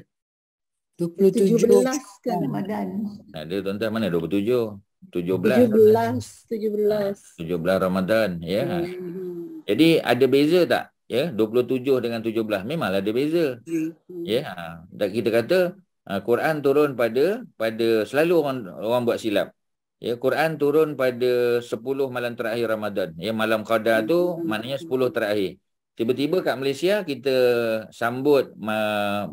17 kan Ramadan. Ada tuan-tuan, mana 27? 17 Ramadan, ya. Jadi ada beza tak? Ya, 27 dengan 17 memanglah ada beza. Ya, dan kita kata Quran turun pada selalu orang buat silap. Ya, Quran turun pada 10 malam terakhir Ramadan. Ya, malam Qadar tu maknanya 10 terakhir. Tiba-tiba kat Malaysia kita sambut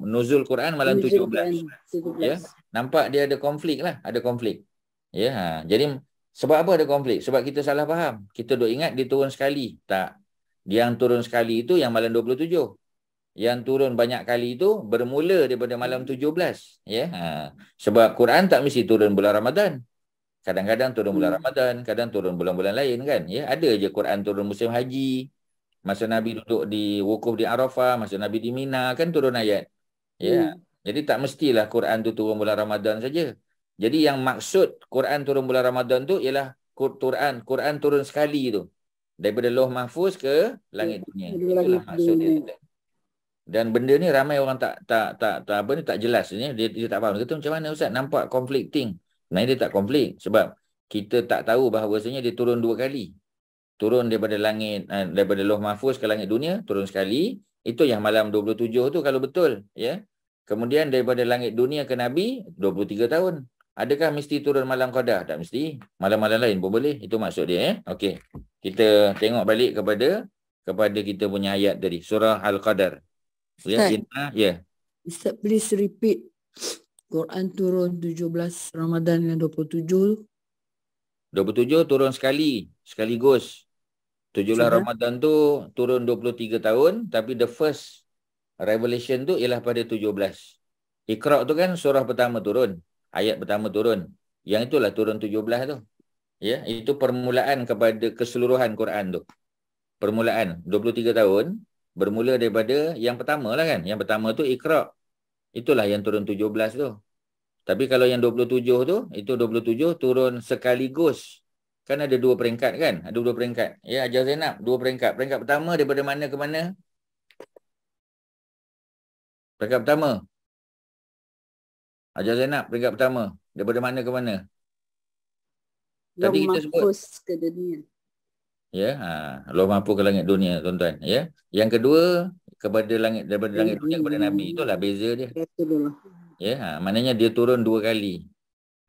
nuzul Quran malam 17. Ya, nampak dia ada konflik lah, ada konflik. Ya, jadi sebab apa ada konflik? Sebab kita salah faham. Kita duk ingat dia turun sekali. Tak. Yang turun sekali itu yang malam 27. Yang turun banyak kali itu bermula daripada malam 17. Ya, sebab Quran tak mesti turun bulan Ramadan. Kadang-kadang turun bulan Ramadan, kadang turun bulan-bulan lain, kan? Ya, ada je Quran turun musim haji. Masa Nabi duduk di wukuf di Arafah, masa Nabi di Mina, kan turun ayat. Ya. Jadi tak mestilah Quran tu turun bulan Ramadan saja. Jadi yang maksud Quran turun bulan Ramadan tu ialah Quran turun sekali tu. Daripada Lauh Mahfuz ke langit dunia. Itulah maksud dia. Dan benda ni ramai orang tak jelas ni, dia tak faham. Dia kata macam mana Ustaz? Nampak conflicting. Nah, dia tak konflik sebab kita tak tahu bahawasanya dia turun 2 kali. Turun daripada langit, daripada Lauh Mahfuz ke langit dunia, turun sekali. Itu yang malam 27 tu kalau betul, ya. Kemudian daripada langit dunia ke Nabi 23 tahun. Adakah mesti turun malam Qadar? Tak mesti. Malam-malam lain pun boleh. Itu maksud dia, ya. Okey. Kita tengok balik kepada kita punya ayat tadi, surah Al-Qadar. Ya, Ustaz, please repeat. Quran turun 17 Ramadan yang 27. 27 turun sekaligus. 17 Ramadan tu turun 23 tahun, tapi the first revelation tu ialah pada 17. Iqra tu kan surah pertama turun, ayat pertama turun. Yang itulah turun 17 tu. Ya, itu permulaan kepada keseluruhan Quran tu. Permulaan 23 tahun bermula daripada yang pertama lah, kan. Yang pertama tu Iqra. Itulah yang turun 17 tu. Tapi kalau yang 27 tu, itu 27 turun sekaligus. Kan ada 2 peringkat, kan? Ada 2 peringkat. Ya, Ajar Zainab, 2 peringkat. Peringkat pertama daripada mana ke mana? Peringkat pertama. Ajar Zainab, peringkat pertama. Daripada mana ke mana? Tadi kita sebut. Ke dunia. Ya, Lauh Mahfuz ke langit dunia, tuan-tuan. Ya. Yang kedua, daripada langit dunia kepada Nabi. Itulah beza dia. Ya, maknanya dia turun 2 kali.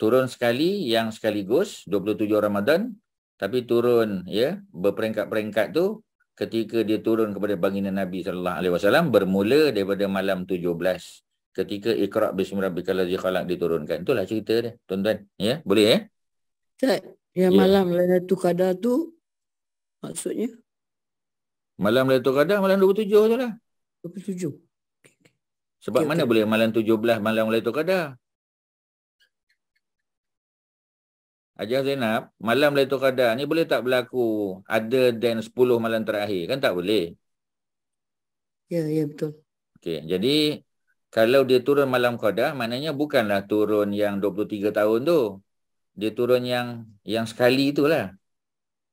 Turun sekali yang sekaligus 27 Ramadan, tapi turun, ya, berperingkat-peringkat tu ketika dia turun kepada baginda Nabi sallallahu alaihi wasallam bermula daripada malam 17 ketika Iqra bismi rabbikal ladzi khalaq diturunkan. Itulah cerita dia, tuan-tuan. Ya, boleh, ya? Ustaz, yang malam Lailatul Qadar tu maksudnya? Malam Lailatul Qadar malam 27 tu lah. 27. Sebab mana boleh malam 17 malam Lailatul Qadar? Ajar Zainab, malam Lailatul Qadar ni boleh tak berlaku other than 10 malam terakhir? Kan tak boleh. Ya, betul. Okey, jadi kalau dia turun malam Qadar, maknanya bukanlah turun yang 23 tahun tu. Dia turun yang sekali itulah.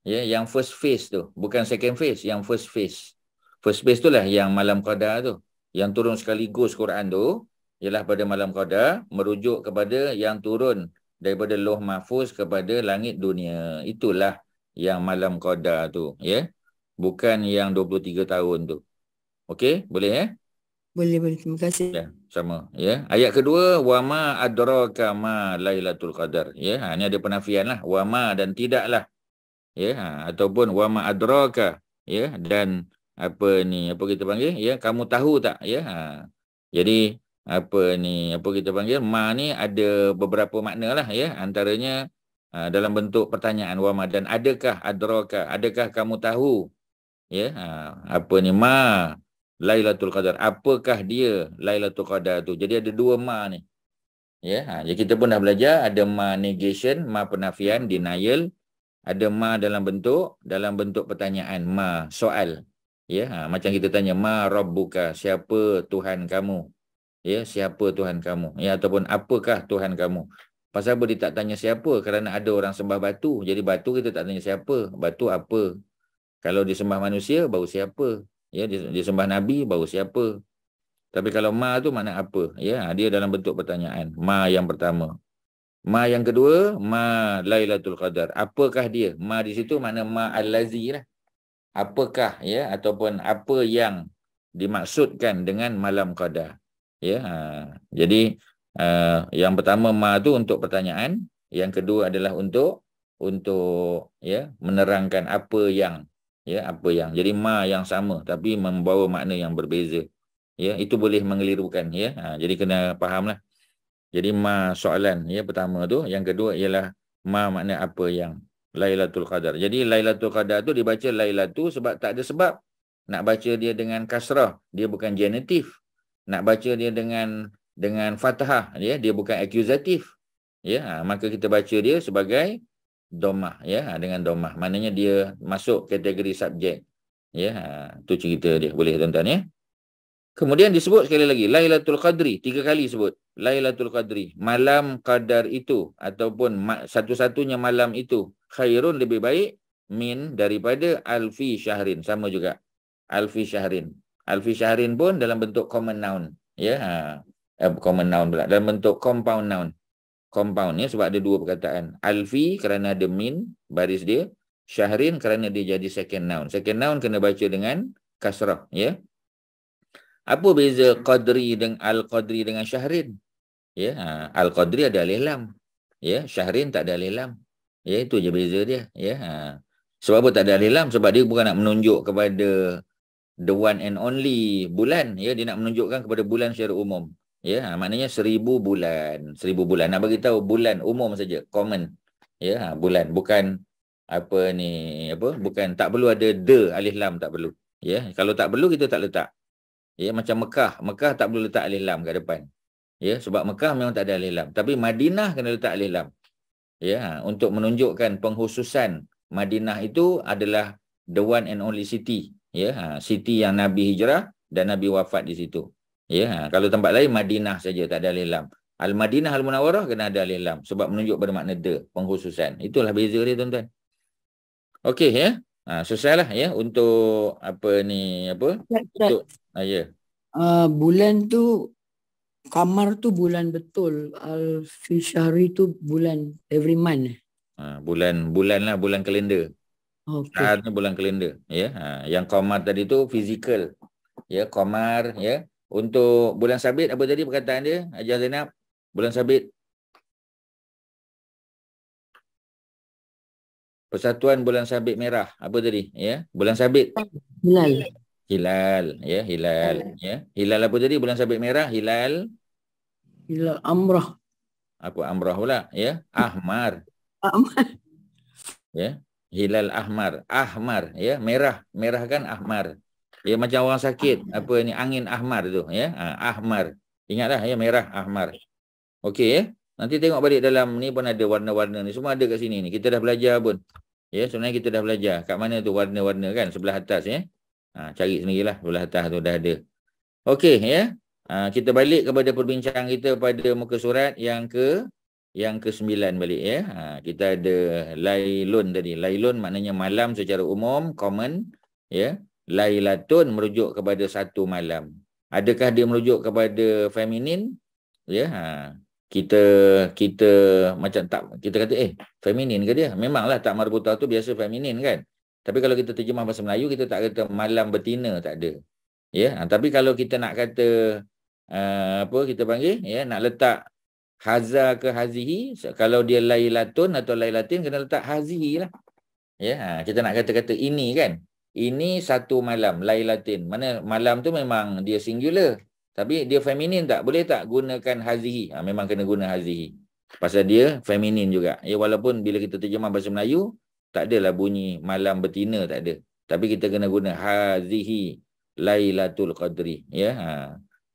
Ya, yang first phase tu, bukan second phase, yang first phase. First phase tu lah yang malam Qadar tu. Yang turun sekaligus Quran tu ialah pada malam Qadar, merujuk kepada yang turun daripada Lauh Mahfuz kepada langit dunia. Itulah yang malam Qadar tu, ya. bukan yang 23 tahun tu. Okey, boleh ya? Boleh. Terima kasih. Ya, sama ya. Ayat kedua, wa ma adraka ma Lailatul Qadar. Ya, ni ada penafian lah, wa ma dan tidaklah. Ya, ataupun wa ma adraka, ya, dan apa kita panggil, ya, kamu tahu tak, ya. Jadi apa kita panggil, ma ni ada beberapa makna lah, ya. Antaranya dalam bentuk pertanyaan, wa ma, dan adakah adraka, adakah kamu tahu, ya, ma Lailatul Qadar, apakah dia Lailatul Qadar tu. Jadi ada dua ma ni. Ya, jadi kita pun dah belajar, ada ma negation, ma penafian, denial, ada ma dalam bentuk pertanyaan, ma soal. Ya, macam kita tanya, ma rabbuka, siapa Tuhan kamu? Ya, siapa Tuhan kamu? Ya, ataupun apakah Tuhan kamu? Pasal apa dia tak tanya siapa? Kerana ada orang sembah batu. Jadi batu kita tak tanya siapa, batu apa. Kalau disembah manusia, baru siapa. Ya, disembah Nabi, baru siapa. Tapi kalau ma tu makna apa? Ya, dia dalam bentuk pertanyaan. Ma yang pertama. Ma yang kedua, ma Lailatul Qadar. Apakah dia? Ma di situ makna ma al-lazi lah. Apakah, ya, ataupun apa yang dimaksudkan dengan malam qadar. Ya, jadi yang pertama ma tu untuk pertanyaan, yang kedua adalah untuk ya, menerangkan apa yang. Ya, apa yang. Jadi ma yang sama tapi membawa makna yang berbeza. Ya, itu boleh mengelirukan, ya. Jadi kena fahamlah. Jadi ma soalan, ya, pertama tu, yang kedua ialah ma makna apa yang. Lailatul Qadar. Jadi Lailatul Qadar tu dibaca Lailatu sebab tak ada sebab. Nak baca dia dengan kasrah, dia bukan genitif. Nak baca dia dengan fathah, dia bukan akuzatif. Ya, maka kita baca dia sebagai domah, ya, dengan domah. Maknanya dia masuk kategori subjek. Ya, tu cerita dia. Boleh tuan-tuan, ya. Kemudian disebut sekali lagi Lailatul Qadri, 3 kali sebut Lailatul Qadri, malam qadar itu, ataupun satu-satunya malam itu, khairun, lebih baik, min, daripada alfi syahrin. Sama juga, alfi syahrin. Alfi syahrin pun dalam bentuk common noun, ya. Common noun pula, dalam bentuk compound noun. Compound, ya, sebab ada dua perkataan. Alfi kerana ada min baris dia, syahrin kerana dia jadi second noun. Second noun kena baca dengan kasrah, ya. Apa beza qadri dengan al-qadri dengan syahrin? Ya, al-qadri ada alif lam. Ya, syahrin tak ada alif lam. Ya, itu je beza dia, ya. Sebab apa tak ada alif lam? Sebab dia bukan nak menunjuk kepada the one and only bulan, ya, dia nak menunjukkan kepada bulan secara umum. Ya, maknanya 1000 bulan. 1000 bulan. Nak bagi tahu bulan umum saja, common. Ya, bulan, bukan bukan, tak perlu ada the alif lam, tak perlu. Ya, kalau tak perlu kita tak letak. Ya, macam Mekah tak perlu letak alif lam kat depan. Ya, sebab Mekah memang tak ada alif lam. Tapi Madinah kena letak alif lam. Ya, untuk menunjukkan pengkhususan Madinah itu adalah the one and only city. Ya, city yang Nabi hijrah dan Nabi wafat di situ. Ya, kalau tempat lain Madinah saja tak ada alif lam. Al-Madinah Al-Munawwarah kena ada alif lam sebab menunjuk pada makna the, pengkhususan. Itulah beza dia, tuan-tuan. Okey, ya. Selesailah, ya, untuk untuk ya. Bulan tu, kamar tu bulan betul. Al-Fishari tu bulan every month. Bulan lah, bulan kalender. Okay. Saatnya bulan kalender, ya. Yang qamar tadi tu fizikal. Ya, qamar, ya. Untuk bulan sabit apa tadi perkataan dia, Hajar Zainab? Bulan sabit. Persatuan bulan sabit merah. Apa tadi? Ya, bulan sabit. Hilal, ya, hilal, ya. Hilal apa tadi? Bulan sabit merah, hilal. Hilal amrah. Apa amrah pula, ya? Ahmar. Ya, hilal ahmar. Ahmar, ya, merah. Merah kan ahmar. Ya, macam orang sakit, angin ahmar tu, ya. Ahmar. Ingatlah, ya, merah, ahmar. Okey, ya. Nanti tengok balik dalam ni pun ada warna-warna ni. Semua ada kat sini ni. Kita dah belajar pun. Ya, sebenarnya kita dah belajar. Kat mana tu warna-warna kan? Sebelah atas, ya. Cari sendirilah. Sebelah atas tu dah ada. Okey, ya. Kita balik kepada perbincangan kita pada muka surat yang ke-9 balik, ya. Kita ada Lailun tadi. Lailun maknanya malam secara umum, common, ya. Lailatun merujuk kepada satu malam. Adakah dia merujuk kepada feminin? Ya, kita macam tak, kita kata feminin ke dia? Memanglah tak marbutah tu biasa feminin kan. Tapi kalau kita terjemah bahasa Melayu, kita tak kata malam betina, tak ada. Ya, tapi kalau kita nak kata apa kita panggil, ya, nak letak haza ke hazihi, kalau dia lailatun atau lailatin, kena letak hazihi lah. Ya, kita nak kata-kata ini kan. Ini satu malam, lailatin. Mana malam tu memang dia singular. Tapi dia feminin tak? Boleh tak gunakan hazihi? Memang kena guna hazihi. Pasal dia feminin juga. Ya, walaupun bila kita terjemah bahasa Melayu, tak adalah bunyi malam betina, tak ada. Tapi kita kena guna hazihi lailatul qadri. Ya,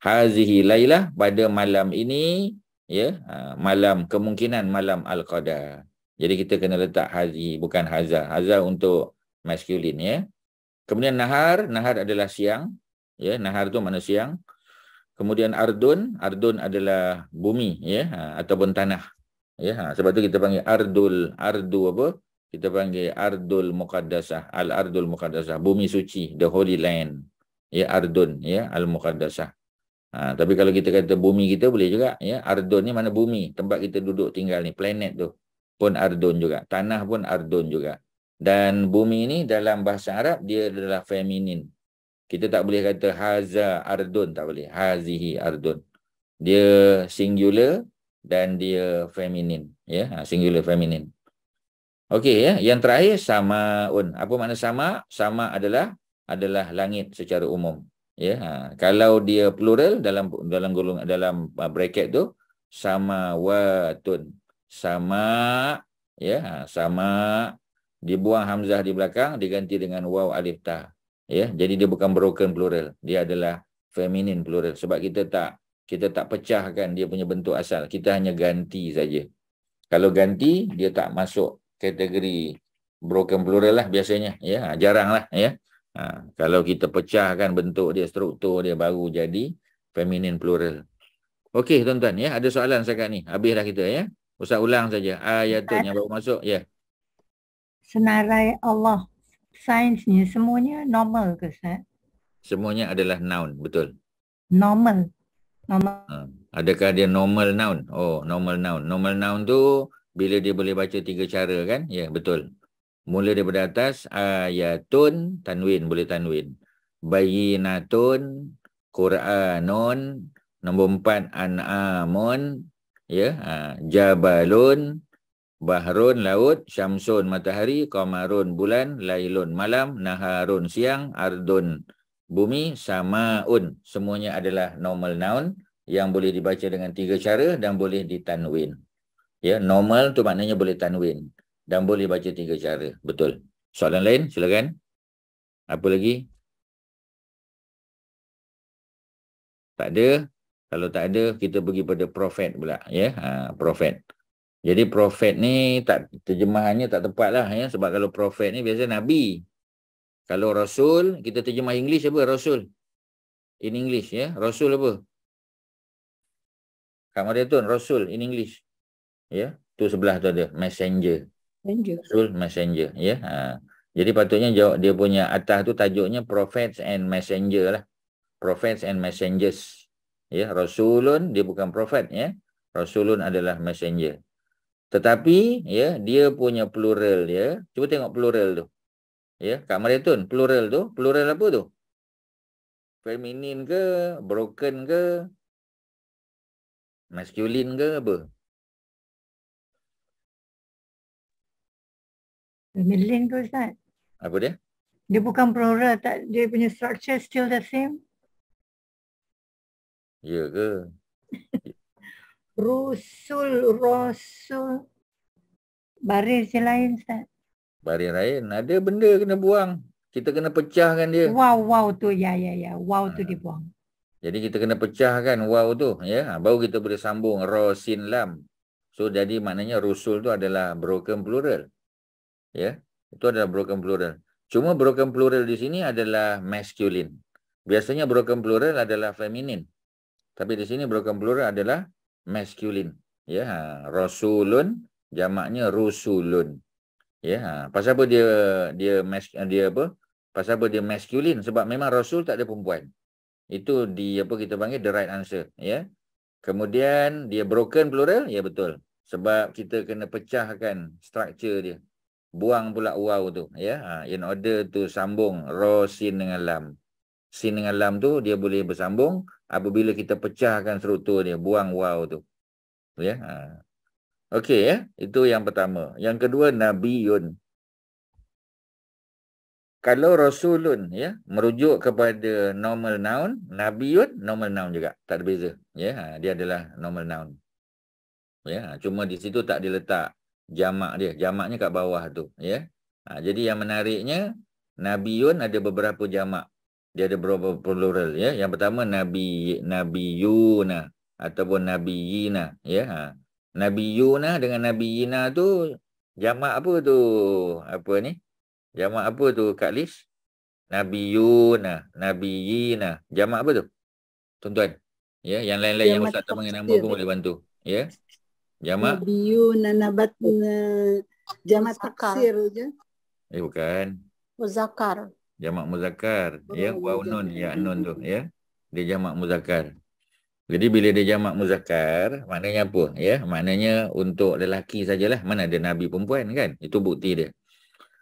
hazihi lailah, pada malam ini, ya, malam, kemungkinan malam al-qadar. Jadi kita kena letak hazihi, bukan haza. Haza untuk maskulin, ya. Kemudian nahar adalah siang. Ya, nahar tu makna siang. Kemudian ardun adalah bumi, ya, ataupun tanah. Ya, sebab tu kita panggil ardu apa? Kita panggil ardul muqaddasah, al-ardul muqaddasah, bumi suci, the holy land. Ya, ardun, ya, al-muqaddasah. Tapi kalau kita kata bumi kita boleh juga, ya. Ardun ni mana bumi, tempat kita duduk tinggal ni, planet tu pun ardun juga, tanah pun ardun juga. Dan bumi ni dalam bahasa Arab dia adalah feminin. Kita tak boleh kata haza ardun, tak boleh. Hazihi ardun. Dia singular dan dia feminin, ya, singular feminin. Okey, ya. Yang terakhir samaun. Apa makna sama? Sama adalah langit secara umum. Ya, kalau dia plural dalam bracket tu samawatun. Sama, ya, sama, dibuang hamzah di belakang, diganti dengan waw alif ta. Ya, jadi dia bukan broken plural, dia adalah feminin plural. Sebab kita tak pecahkan dia punya bentuk asal, kita hanya ganti saja. Kalau ganti, dia tak masuk kategori broken plural lah biasanya, ya, jarang lah, ya. Kalau kita pecahkan bentuk dia, struktur dia, baru jadi feminin plural. Okey tuan-tuan, ya, ada soalan sekarang ni, habis dah kita, ya. Ustaz ulang saja ayatun yang baru masuk, ya. Senarai Allah, sainsnya semuanya normal ke Ustaz? Semuanya adalah noun, betul. Normal. Adakah dia normal noun? Oh, normal noun. Normal noun tu bila dia boleh baca 3 cara kan? Ya, betul. Mula daripada atas, ayatun, tanwin, boleh tanwin. Bayinatun, Qur'anun, nombor 4, an'amun, ya, jabalun, bahrun, laut, syamsun, matahari, qamarun, bulan, lailun, malam, naharun, siang, ardun, bumi, samaun. Semuanya adalah normal noun yang boleh dibaca dengan 3 cara dan boleh ditanwin. Ya, normal tu maknanya boleh tanwin dan boleh baca 3 cara. Betul. Soalan lain, silakan. Apa lagi? Tak ada. Kalau tak ada, kita pergi pada prophet pula, ya. Prophet. Jadi prophet ni terjemahannya tak tepat lah, ya, sebab kalau prophet ni biasa nabi. Kalau rasul, kita terjemah English apa? Rasul. In English, ya. Rasul apa? Kak Mariatun, rasul in English. Ya, tu sebelah tu ada messenger. Rasul, messenger, ya. Jadi patutnya jawab dia punya atas tu tajuknya prophets and messenger lah. Prophets and messengers. Ya, rasulun dia bukan prophet, ya. Rasulun adalah messenger. Tetapi ya, dia punya plural dia. Cuba tengok plural tu. Ya, Kak Mariatun, plural tu, plural apa tu? Feminin ke, broken ke, masculine ke apa? Feminine ke Ustaz? Apa dia? Dia bukan plural, tak, dia punya structure still the same. Ya ke? Rasul. Baris je lain Ustaz. Baris lain. Ada benda kena buang. Kita kena pecahkan dia. Wow tu, ya. Wow tu dibuang. Jadi kita kena pecahkan wow tu, ya. Baru kita boleh sambung ra sin lam. So jadi maknanya rusul tu adalah broken plural. Ya, itu adalah broken plural. Cuma broken plural di sini adalah masculine. Biasanya broken plural adalah feminin. Tapi di sini broken plural adalah masculine. Ya, rasulun jamaknya rusulun. Ya, pasal apa dia apa? Pasal apa dia masculine? Sebab memang rasul tak ada perempuan. Itu kita panggil the right answer, ya. Kemudian dia broken plural, ya betul. Sebab kita kena pecahkan structure dia. buang pula waw tu, ya. In order to sambung ra, sin dengan lam. Sin dengan lam tu dia boleh bersambung apabila kita pecahkan struktur dia, buang waw tu. Ya. Okey, ya. Itu yang pertama. Yang kedua, nabiyun. Kalau rasulun, ya, merujuk kepada normal noun, nabiyun normal noun juga, tak ada beza, ya. Dia adalah normal noun. Ya, cuma di situ tak diletak jamak dia. Jamaknya kat bawah tu, ya. Jadi yang menariknya, nabiyun ada beberapa jamak. Dia ada beberapa plural, ya. Yang pertama nabiyuna ataupun nabiyina, ya. Nabiyuna dengan nabiyina tu jamak apa tu? Apa ni? Jamak apa tu Kak Lis? Nabiyuna, nabiyina. Jamak apa tu? Tuan-tuan. Ya, yang lain-lain yang Ustaz tak panggil nama pun boleh bantu. Ya. Jamak nabiyuna, nabat, jamak taksir je. bukan. Muzakkar. Jamak muzakkar. Ya, waw nun, ya nun tu, ya. Dia jamak muzakkar. Jadi bila dia jamak muzakkar, maknanya apa? Ya, maknanya untuk lelaki sajalah. Mana ada nabi perempuan kan? Itu bukti dia.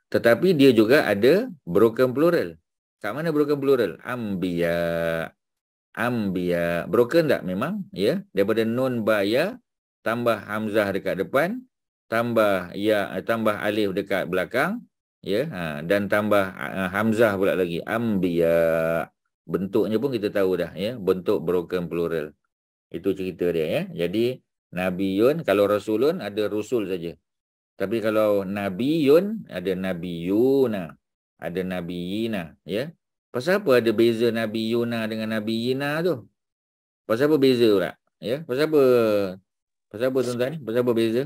Tetapi dia juga ada broken plural. Kat mana broken plural? Ambiya. Ambiya. Broken tak memang? Ya. Daripada nun baya, tambah hamzah dekat depan, tambah ya, tambah alif dekat belakang, ya. Dan tambah hamzah pula lagi. Ambiya. Bentuknya pun kita tahu dah, ya. Bentuk broken plural. Itu cerita dia, ya. Jadi nabiyun, kalau rasulun ada rusul saja. Tapi kalau nabiyun, ada nabiyuna, ada nabiyina, ya. Pasal apa ada beza nabiyuna dengan nabiyina tu? Pasal apa beza pula? Ya, pasal apa? Pasal apa tuan-tuan? Pasal apa beza?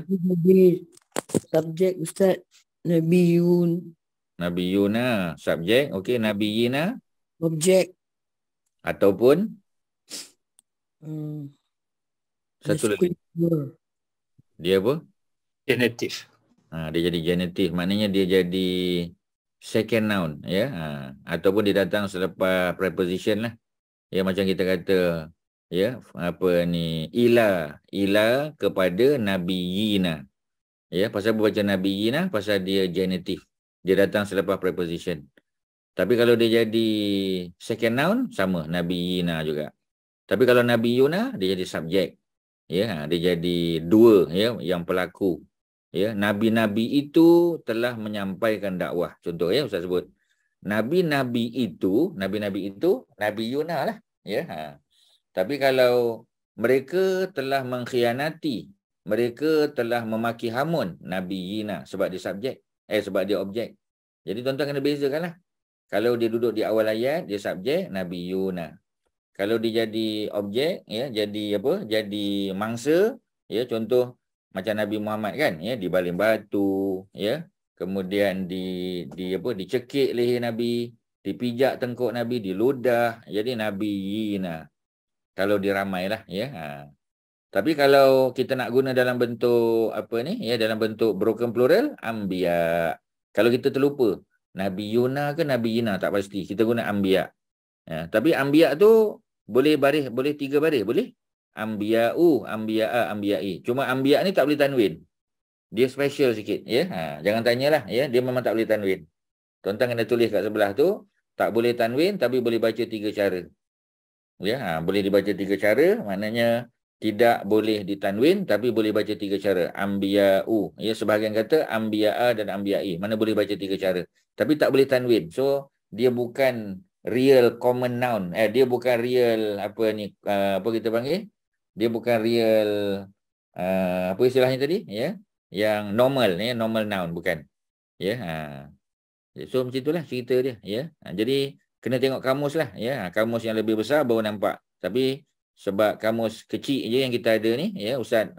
Subjek Ustaz, nabiyun. Nabiyuna, subjek. Okey, nabiyina. Objek. Ataupun? Satu lagi. Dia apa? Genitif. Dia jadi genitif, maknanya dia jadi second noun, ya. Ataupun dia datang selepas preposition lah. Ya, macam kita kata, ya, apa ni, ila kepada nabiyina. Ya, pasal apa baca nabiyina? Pasal dia genitif. Dia datang selepas preposition. Tapi kalau dia jadi second noun, sama, nabiyina juga. Tapi kalau nabiyuna, dia jadi subjek. Ya, dia jadi dua, ya, yang pelaku. Ya, nabi-nabi itu telah menyampaikan dakwah. Contoh, ya, Ustaz sebut. Nabi-nabi itu nabiyuna lah, ya. Tapi kalau mereka telah mengkhianati, mereka telah memaki hamun, nabiyina, sebab dia subjek, sebab dia objek. Jadi tuan-tuan kena bezakanlah. Kalau dia duduk di awal ayat, dia subjek, nabiyuna. Kalau dia jadi objek, ya, jadi apa? Jadi mangsa, ya, contoh macam Nabi Muhammad kan, ya, dibaling batu, ya. Kemudian dicekik leher Nabi, dipijak tengkuk Nabi, diludah. Jadi nabiyina. Kalau diramailah, ya. Tapi kalau kita nak guna dalam bentuk apa ni, ya, dalam bentuk broken plural, ambiya. Kalau kita terlupa, nabiyuna ke nabiyina tak pasti. Kita guna ambiya. Ya, tapi ambiya tu boleh baris, boleh 3 baris, boleh. Ambiya'u, ambiya'a, ambiya'i. Cuma ambiya' ni tak boleh tanwin. Dia special sikit, ya. Jangan tanyalah, ya, dia memang tak boleh tanwin. Tuan-tuan kena tulis kat sebelah tu, tak boleh tanwin tapi boleh baca 3 cara. Ya, boleh dibaca 3 cara, maknanya tidak boleh ditanwin tapi boleh baca 3 cara. Ambiya'u, ya, sebahagian kata ambiya'a dan ambiya'i. Mana boleh baca 3 cara. Tapi tak boleh tanwin. So, dia bukan real common noun. Dia bukan real apa ni, apa kita panggil? Dia bukan real apa istilahnya tadi, ya? Yang normal, ya, normal noun bukan. Ya, so macam itulah cerita dia, ya. Jadi kena tengok kamus lah, ya. Kamus yang lebih besar baru nampak. Tapi sebab kamus kecil je yang kita ada ni, ya, Ustaz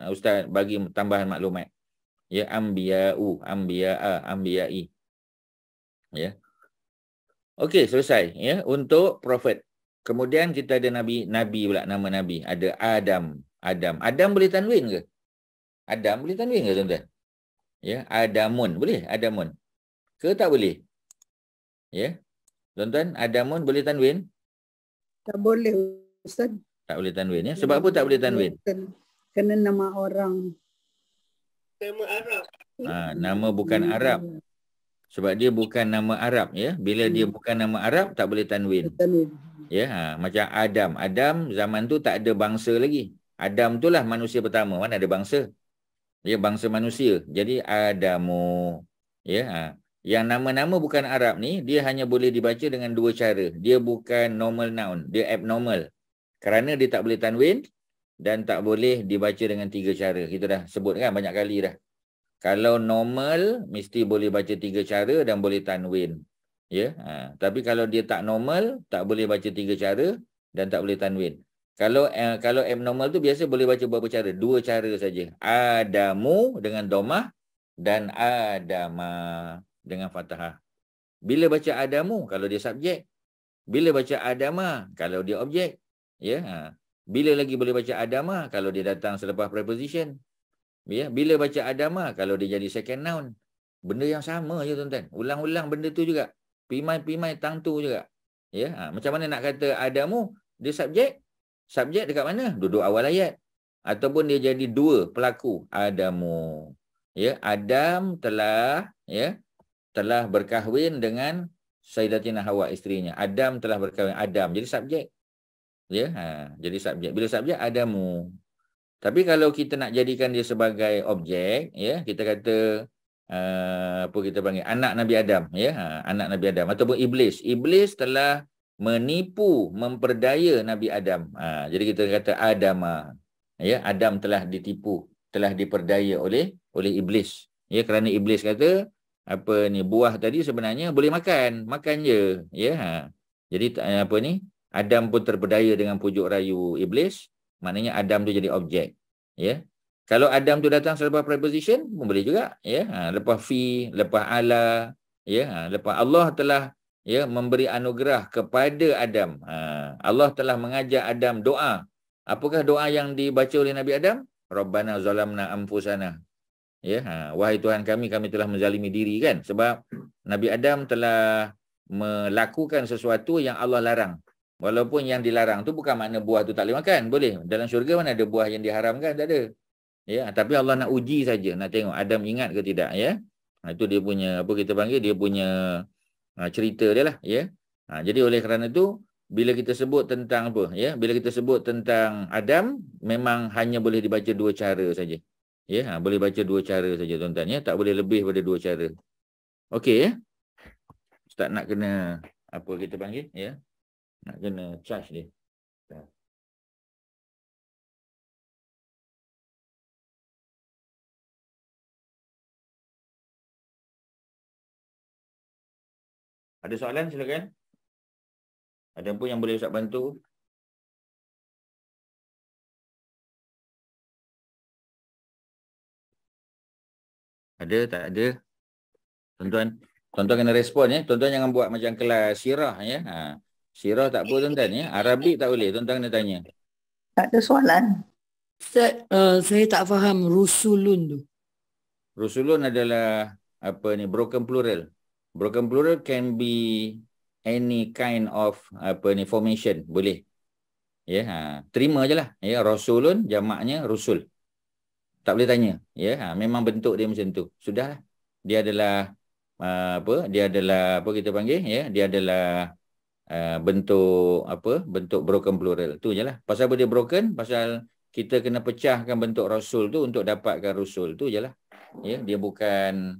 bagi tambahan maklumat. Ya, ambiya'u, ambiya'a, ambiya'i. Ya. Okey, selesai, ya, untuk prophet. Kemudian kita ada nabi pula, nama nabi. Ada Adam. Adam boleh tanwin ke? Adam boleh tanwin ke, tuan-tuan? Ya, Adamun boleh? Adamun. Ke tak boleh? Ya. Tuan-tuan, Adamun boleh tanwin? Tak boleh, Ustaz. Tak boleh tanwin, ya. Sebab apa tak boleh tanwin? Kena nama orang. Nama Arab. Nama bukan Arab. Sebab dia bukan nama Arab, ya. Bila dia bukan nama Arab, tak boleh tanwin. Ya, macam Adam. Adam zaman tu tak ada bangsa lagi. Adam tu lah manusia pertama. Mana ada bangsa? Ya, bangsa manusia. Jadi Adamu. Ya, yang nama-nama bukan Arab ni, dia hanya boleh dibaca dengan dua cara. Dia bukan normal noun, dia abnormal. Kerana dia tak boleh tanwin dan tak boleh dibaca dengan tiga cara. Kita dah sebut kan banyak kali dah. Kalau normal, mesti boleh baca tiga cara dan boleh tanwin. Ya, tapi kalau dia tak normal, tak boleh baca tiga cara dan tak boleh tanwin. Kalau abnormal tu biasa boleh baca berapa cara? Dua cara saja. Adamu dengan domah dan Adama dengan fathah. Bila baca Adamu kalau dia subjek, bila baca Adama kalau dia objek, ya. Bila lagi boleh baca Adama kalau dia datang selepas preposition. Ya, bila baca Adama kalau dia jadi second noun. Benda yang sama je tuan-tuan. Ulang-ulang benda tu juga. Pimai-pimai tang tu juga. Ya, macam mana nak kata Adamu, dia subjek. Subjek dekat mana? Duduk awal ayat. Ataupun dia jadi dua pelaku. Adamu. Ya, Adam telah berkahwin dengan Sayyidatina Hawa, isterinya. Adam telah berkahwin. Adam jadi subjek. Ya, jadi subjek. Bila subjek Adamu. Tapi kalau kita nak jadikan dia sebagai objek, ya, kita kata apa kita panggil anak Nabi Adam, ya, anak Nabi Adam ataupun iblis. Iblis telah menipu, memperdaya Nabi Adam. Jadi kita kata Adama. Ya, Adam telah ditipu, telah diperdaya oleh iblis. Ya, kerana iblis kata apa ni buah tadi sebenarnya boleh makan je, ya. Jadi apa ni Adam pun terperdaya dengan pujuk rayu iblis. Maknanya Adam tu jadi objek. Ya. Kalau Adam tu datang selepas preposition pun boleh juga, ya. Lepas fi, lepas ala, ya. Lepas Allah telah memberi anugerah kepada Adam. Allah telah mengajak Adam doa. Apakah doa yang dibaca oleh Nabi Adam? Rabbana zalamna anfusana. Ya, wahai Tuhan kami telah menzalimi diri, kan? Sebab Nabi Adam telah melakukan sesuatu yang Allah larang. Walaupun yang dilarang tu bukan makna buah tu tak boleh makan. Boleh. Dalam syurga mana ada buah yang diharamkan? Tak ada. Ya, tapi Allah nak uji saja, nak tengok Adam ingat ke tidak, ya. Itu dia punya apa kita panggil, dia punya cerita dia lah, ya. Jadi oleh kerana itu bila kita sebut tentang apa, ya, bila kita sebut tentang Adam memang hanya boleh dibaca dua cara saja. Ya, boleh baca dua cara saja tuan-tuan, ya. Tak boleh lebih pada dua cara. Okey, ya. Ustaz nak kena apa kita panggil, ya. Nak kena charge dia. Ada soalan silakan. Ada pun yang boleh Ustaz bantu? Ada tak ada? Tuan-tuan kena respon, ya. Tuan-tuan jangan buat macam kelas sirah, ya. Sirah tak apa tuan-tuan, ya. Arabik tak boleh. Tuan-tuan kena tanya. Tak ada soalan. Ustaz, saya tak faham rusulun tu. Rusulun adalah apa ni, broken plural. Broken plural can be any kind of apa ni formation, boleh. Ya, terima je lah. Ya, rasulun jamaknya rusul. Tak boleh tanya, ya. Memang bentuk dia macam tu. Sudahlah. Dia adalah dia adalah apa kita panggil, ya. Dia adalah bentuk broken plural. Tu je lah. Pasal apa dia broken? Pasal kita kena pecahkan bentuk rasul tu untuk dapatkan rusul. Tu je lah. Ya, dia bukan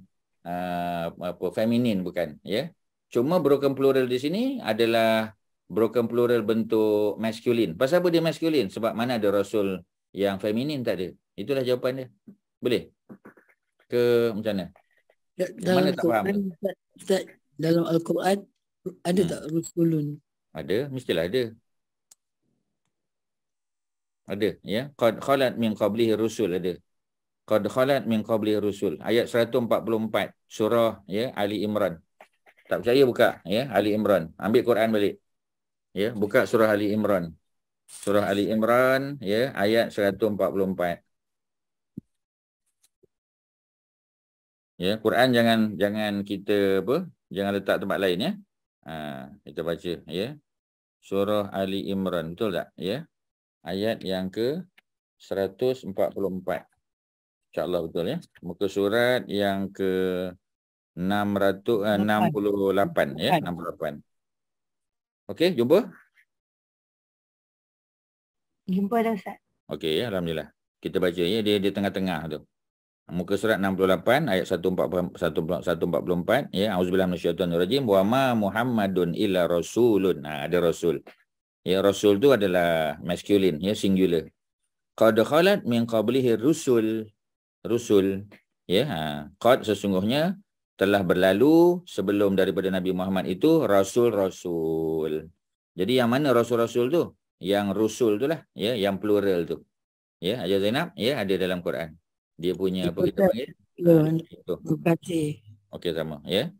feminin, bukan, ya. Cuma broken plural di sini adalah broken plural bentuk maskulin. Pasal apa dia maskulin? Sebab mana ada rasul yang feminin, tak ada. Itulah jawapan dia. Boleh? Ke macam mana? Mana tak faham? Ustaz, dalam Al-Quran ada tak rusulun? Ada, mestilah ada. Ada, ya. Qad khalat min qablihi rusul, ada. Qad khalat min qablihi rusul. Ayat 144 surah, ya, Ali Imran. Tak percaya buka, ya, Ali Imran. Ambil Quran balik. Ya, buka surah Ali Imran. Surah Ali Imran, ya, ayat 144. Ya, Quran jangan kita jangan letak tempat lain, ya. Kita baca, ya. Surah Ali Imran, betul tak? Ya. Ayat yang ke 144. InsyaAllah betul, ya. Muka surat yang ke 68 ya, 68. Okey, jumpa? Jumpa dah Ustaz. Okey ya, alhamdulillah. Kita baca ya, dia di tengah-tengah tu. Muka surat 68 ayat 144 ya, auzubillahi minasyaitonirrajim wa ma Muhammadun illa rasulun. Ada rasul. Ya, rasul tu adalah masculine ya, singular. Qad khalat min qablihi rusul. Rusul ya, qad sesungguhnya telah berlalu sebelum daripada Nabi Muhammad itu rasul-rasul. Jadi yang mana rasul-rasul tu? Yang rusul tu lah ya, yang plural tu. Ya, Hajar Zainab ya, ada dalam Quran. Dia punya apa kita panggil? Terima kasih. Okey, sama ya.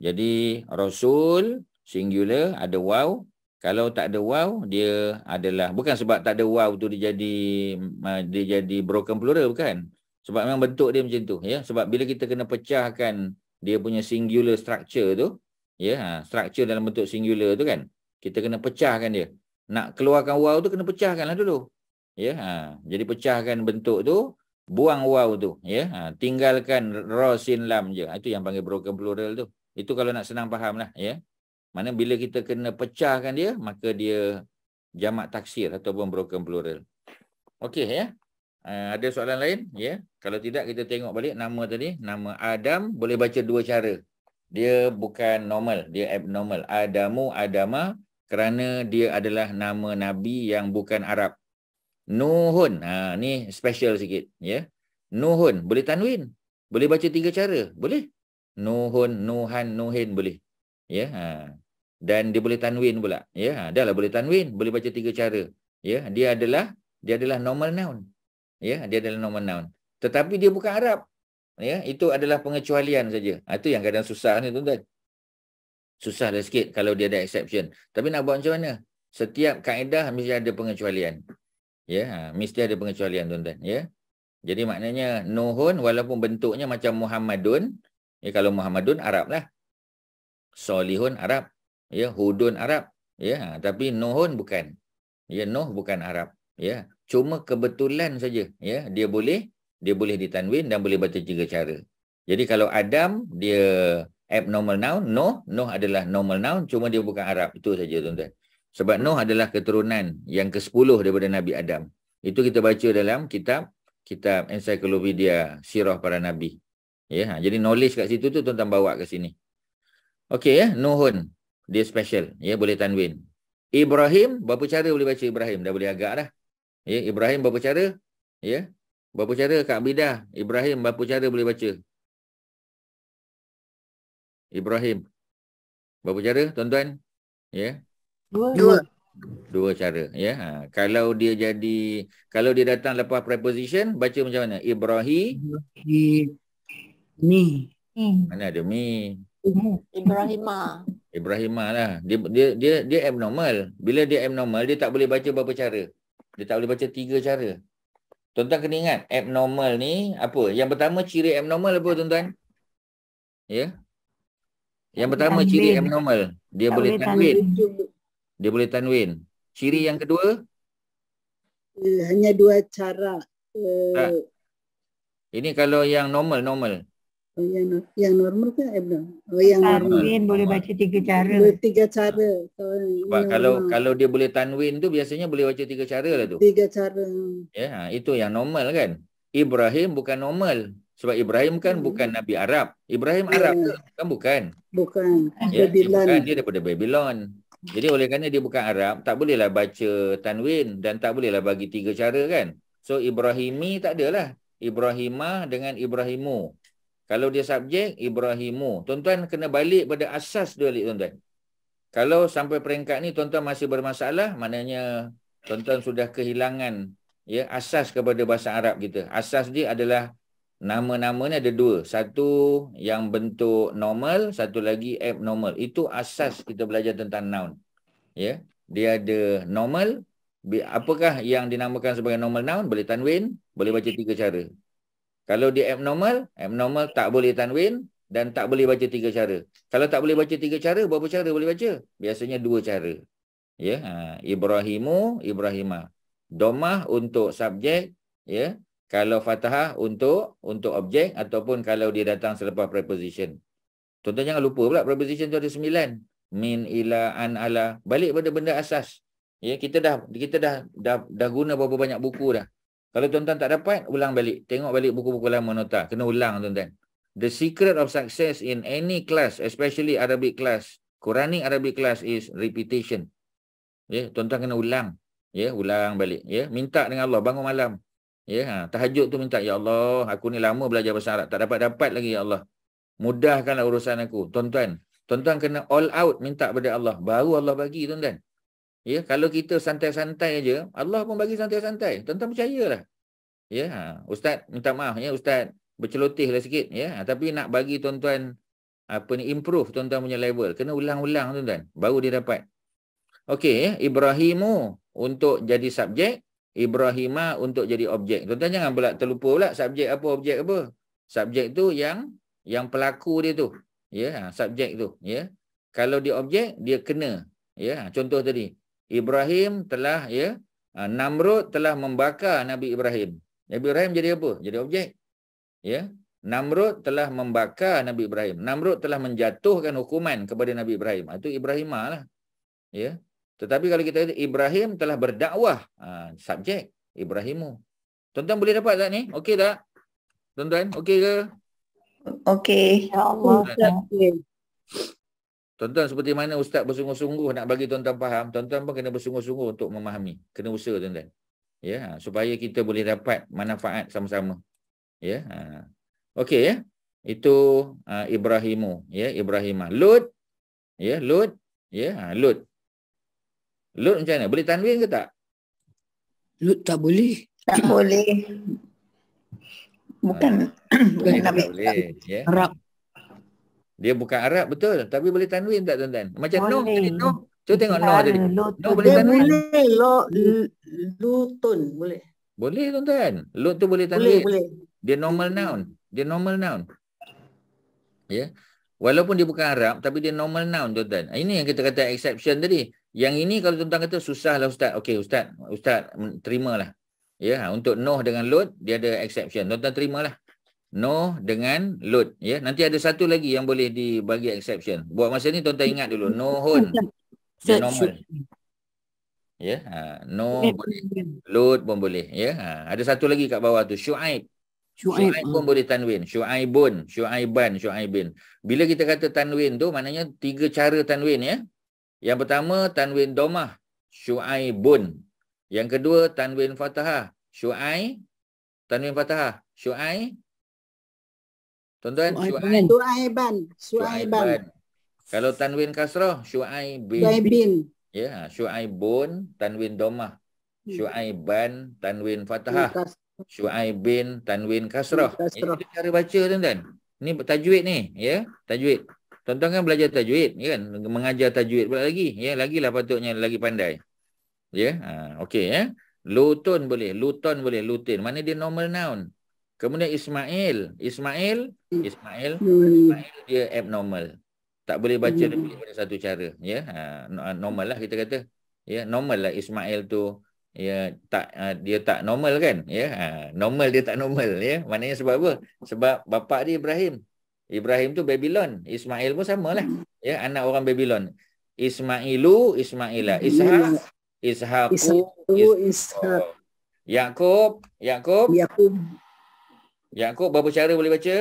Jadi rasul singular ada waw. Kalau tak ada waw, dia adalah bukan sebab tak ada waw tu dia jadi broken plural, bukan. Sebab memang bentuk dia macam tu ya. Sebab bila kita kena pecahkan dia punya singular structure tu ya, structure dalam bentuk singular tu kan, kita kena pecahkan dia. Nak keluarkan waw tu kena pecahkanlah dulu. Ya, jadi pecahkan bentuk tu, buang waw tu ya, tinggalkan ra sin lam je. Itu yang panggil broken plural tu. Itu kalau nak senang faham lah ya. Mana bila kita kena pecahkan dia, maka dia jamak taksir ataupun broken plural. Okey ya. Ada soalan lain ya? Kalau tidak kita tengok balik nama tadi, nama Adam boleh baca dua cara. Dia bukan normal, dia abnormal. Adamu, Adama, kerana dia adalah nama nabi yang bukan Arab. Nuhun, ni special sikit ya. Nuhun boleh tanwin, boleh baca tiga cara, boleh. Nuhun, Nuhan, Nuhin boleh. Ya, dan dia boleh tanwin pula. Ya, dah lah boleh tanwin, boleh baca tiga cara. Ya, dia adalah normal noun. Ya, dia adalah normal noun. Tetapi dia bukan Arab. Ya, itu adalah pengecualian saja. Itu yang kadang susah ni tuan-tuan. Susah dah sikit kalau dia ada exception. Tapi nak buat macam mana? Setiap kaedah mesti ada pengecualian. Ya, mesti ada pengecualian tuan-tuan. Ya. Jadi maknanya Nuhun walaupun bentuknya macam Muhammadun, ya, kalau Muhammadun Arab lah. Solihun Arab. Ya, Hudun Arab. Ya, tapi Nuhun bukan. Ya, Nuh bukan Arab. Ya, cuma kebetulan saja ya, dia boleh ditanwin dan boleh baca tiga cara. Jadi kalau Adam dia abnormal noun, Nuh adalah normal noun, cuma dia bukan Arab. Itu saja tuan-tuan. Sebab Nuh adalah keturunan yang ke-10 daripada Nabi Adam. Itu kita baca dalam kitab ensiklopedia sirah para nabi. Ya, jadi knowledge kat situ tu tuan-tuan bawa ke sini. Okey ya, Nuhun dia special, ya, boleh tanwin. Ibrahim berapa cara boleh baca Ibrahim? Dah boleh agak dah. Ya, Ibrahim berapa cara? Ya. Berapa cara Kak Bidah? Ibrahim berapa cara boleh baca? Ibrahim. Berapa cara tuan-tuan? Ya. Dua cara ya. Kalau dia datang lepas preposition baca macam mana? Ibrahim. Mi. Mana ada mi? Ibrahimah lah. Dia abnormal. Bila dia abnormal dia tak boleh baca berapa cara. Dia tak boleh baca 3 cara. Tuan-tuan kena ingat abnormal ni apa? Yang pertama ciri abnormal apa tuan-tuan? Ya. Yang pertama ciri abnormal, dia boleh tanwin. Dia boleh tanwin. Ciri yang kedua? Hanya 2 cara. Ini kalau yang normal. Yang normal ke abnormal? Yang tanwin boleh baca 3 cara. 3 cara. Sebab kalau dia boleh tanwin tu biasanya boleh baca 3 cara lah tu. 3 cara. Ya, itu yang normal kan. Ibrahim bukan normal. Sebab Ibrahim kan bukan Nabi Arab. Ibrahim Arab ke? Kan bukan. Bukan. Ya, dia daripada Babylon. Jadi oleh kerana dia bukan Arab, tak bolehlah baca tanwin dan tak bolehlah bagi 3 cara kan. So Ibrahimi tak adalah. Ibrahimah dengan Ibrahimu. Kalau dia subjek, Ibrahimu. Tuan-tuan kena balik pada asas dia balik tuan-tuan. Kalau sampai peringkat ni tuan-tuan masih bermasalah, maknanya tuan-tuan sudah kehilangan ya asas kepada bahasa Arab kita. Asas dia adalah nama-namanya ada 2. Satu yang bentuk normal, satu lagi abnormal. Itu asas kita belajar tentang noun. Ya, dia ada normal. Apakah yang dinamakan sebagai normal noun? Boleh tanwin, boleh baca 3 cara. Kalau dia abnormal tak boleh tanwin dan tak boleh baca 3 cara. Kalau tak boleh baca 3 cara, berapa cara boleh baca? Biasanya 2 cara. Ya, Ibrahimu, Ibrahimah. Domah untuk subjek, ya. Kalau fathah untuk objek ataupun kalau dia datang selepas preposition. Tuan-tuan jangan lupa pula preposition tu ada 9. Min, ila, an, ala. Balik pada benda asas. Ya, kita dah guna berapa banyak buku dah. Kalau tuan-tuan tak dapat, ulang balik. Tengok balik buku-buku lama nota. Kena ulang tuan-tuan. The secret of success in any class, especially Arabic class, Quranic Arabic class is repetition. Ya, tuan-tuan kena ulang. Ya, ulang balik. Ya, minta dengan Allah bangun malam. Ya, tahajud tu minta, ya Allah, aku ni lama belajar bahasa Arab, tak dapat lagi ya Allah. Mudahkanlah urusan aku. Tuan-tuan kena all out minta pada Allah, baru Allah bagi tuan-tuan. Ya, kalau kita santai-santai aja, Allah pun bagi santai-santai. Tuan-tuan percayalah. Ya, Ustaz minta maaf ya, Ustaz berceloteh lah sikit ya, tapi nak bagi tuan-tuan improve tuan-tuan punya level, kena ulang-ulang tuan-tuan, baru dia dapat. Okey ya, Ibrahimu untuk jadi subjek, Ibrahima untuk jadi objek. Tuan-tuan jangan pula terlupa pula subjek apa, objek apa. Subjek tu yang pelaku dia tu. Ya, subjek tu, ya. Kalau dia objek, dia kena. Ya, contoh tadi, Ibrahim telah Namrud telah membakar Nabi Ibrahim. Nabi Ibrahim jadi apa? Jadi objek. Ya. Namrud telah membakar Nabi Ibrahim. Namrud telah menjatuhkan hukuman kepada Nabi Ibrahim. Itu Ibrahimah lah. Ya. Tetapi kalau kita kata Ibrahim telah berdakwah, subjek Ibrahimu. Tuan-tuan boleh dapat tak ni? Okey tak? Tuan-tuan, okey ke? Okey. Ya Allah. Tuan-tuan, seperti mana Ustaz bersungguh-sungguh nak bagi tuan-tuan faham, tuan-tuan pun kena bersungguh-sungguh untuk memahami. Kena usaha tuan-tuan. Ya, supaya kita boleh dapat manfaat sama-sama. Ya. Okey ya. Itu Ibrahimu, ya, Ibrahimah. Lut, ya, Lut, ya, Lut. Lut macam mana? Boleh tanwin ke tak? Lut tak boleh. Tak boleh. Bukan Nabi. Boleh, ya. Arab. Dia bukan Arab betul, tapi boleh tanwin tak tuan-tuan? Macam Noh Boleh. tadi, Noh. Cuba tengok Noh tadi. Noh boleh Dia tanwin? boleh lutun boleh. Boleh tuan-tuan. Lut tu boleh tanwin. Boleh. Dia normal noun. Dia normal noun. Ya. Walaupun dia bukan Arab, tapi dia normal noun tuan-tuan. Ini yang kita kata exception tadi. Yang ini kalau tuan-tuan kata susahlah Ustaz. Okey Ustaz terimalah. Ya, untuk Noh dengan Lut dia ada exception. Tuan-tuan terimalah. Noh dengan Lut, ya. Nanti ada satu lagi yang boleh dibagi exception. Buat masa ni tuan-tuan ingat dulu, Nohun. Dia normal. Ya, Noh boleh. Lut pun boleh, ya. Ada satu lagi kat bawah tu, Syuaib. Syuaib pun boleh tanwin. Syuaibun, Syuaiban, Syuaibin. Bila kita kata tanwin tu maknanya 3 cara tanwin ya. Yang pertama tanwin domah, Syuaibun. Yang kedua tanwin fathah, tanwin fathah, Tuan-tuan, Syuaiban. Kalau tanwin kasrah, Syuaibin. Ya, Syuaibun tanwin domah. Syuaiban tanwin fathah. Syuaibin tanwin kasrah. Ini cara baca tuan-tuan. Ini tajwid ni, ya, tajwid. Tuan-tuan kan belajar tajwid, ya kan? Mengajar tajwid pula lagi, ya, lagilah patutnya lagi pandai. Ya, okey ya. Lutun boleh, luton boleh, lutin. Mana dia normal noun. Kemudian Ismail dia abnormal. Tak boleh baca lebih daripada satu cara, ya. Normal lah kita kata. Ya, normal lah Ismail tu. Ya, dia tak normal kan, ya. Normal dia tak normal, ya. Maknanya sebab apa? Sebab bapa dia Ibrahim. Ibrahim tu Babylon. Ismail pun samalah. Ya, anak orang Babylon. Ismailu, Ismaila. Ishaku. Yakub berapa cara boleh baca?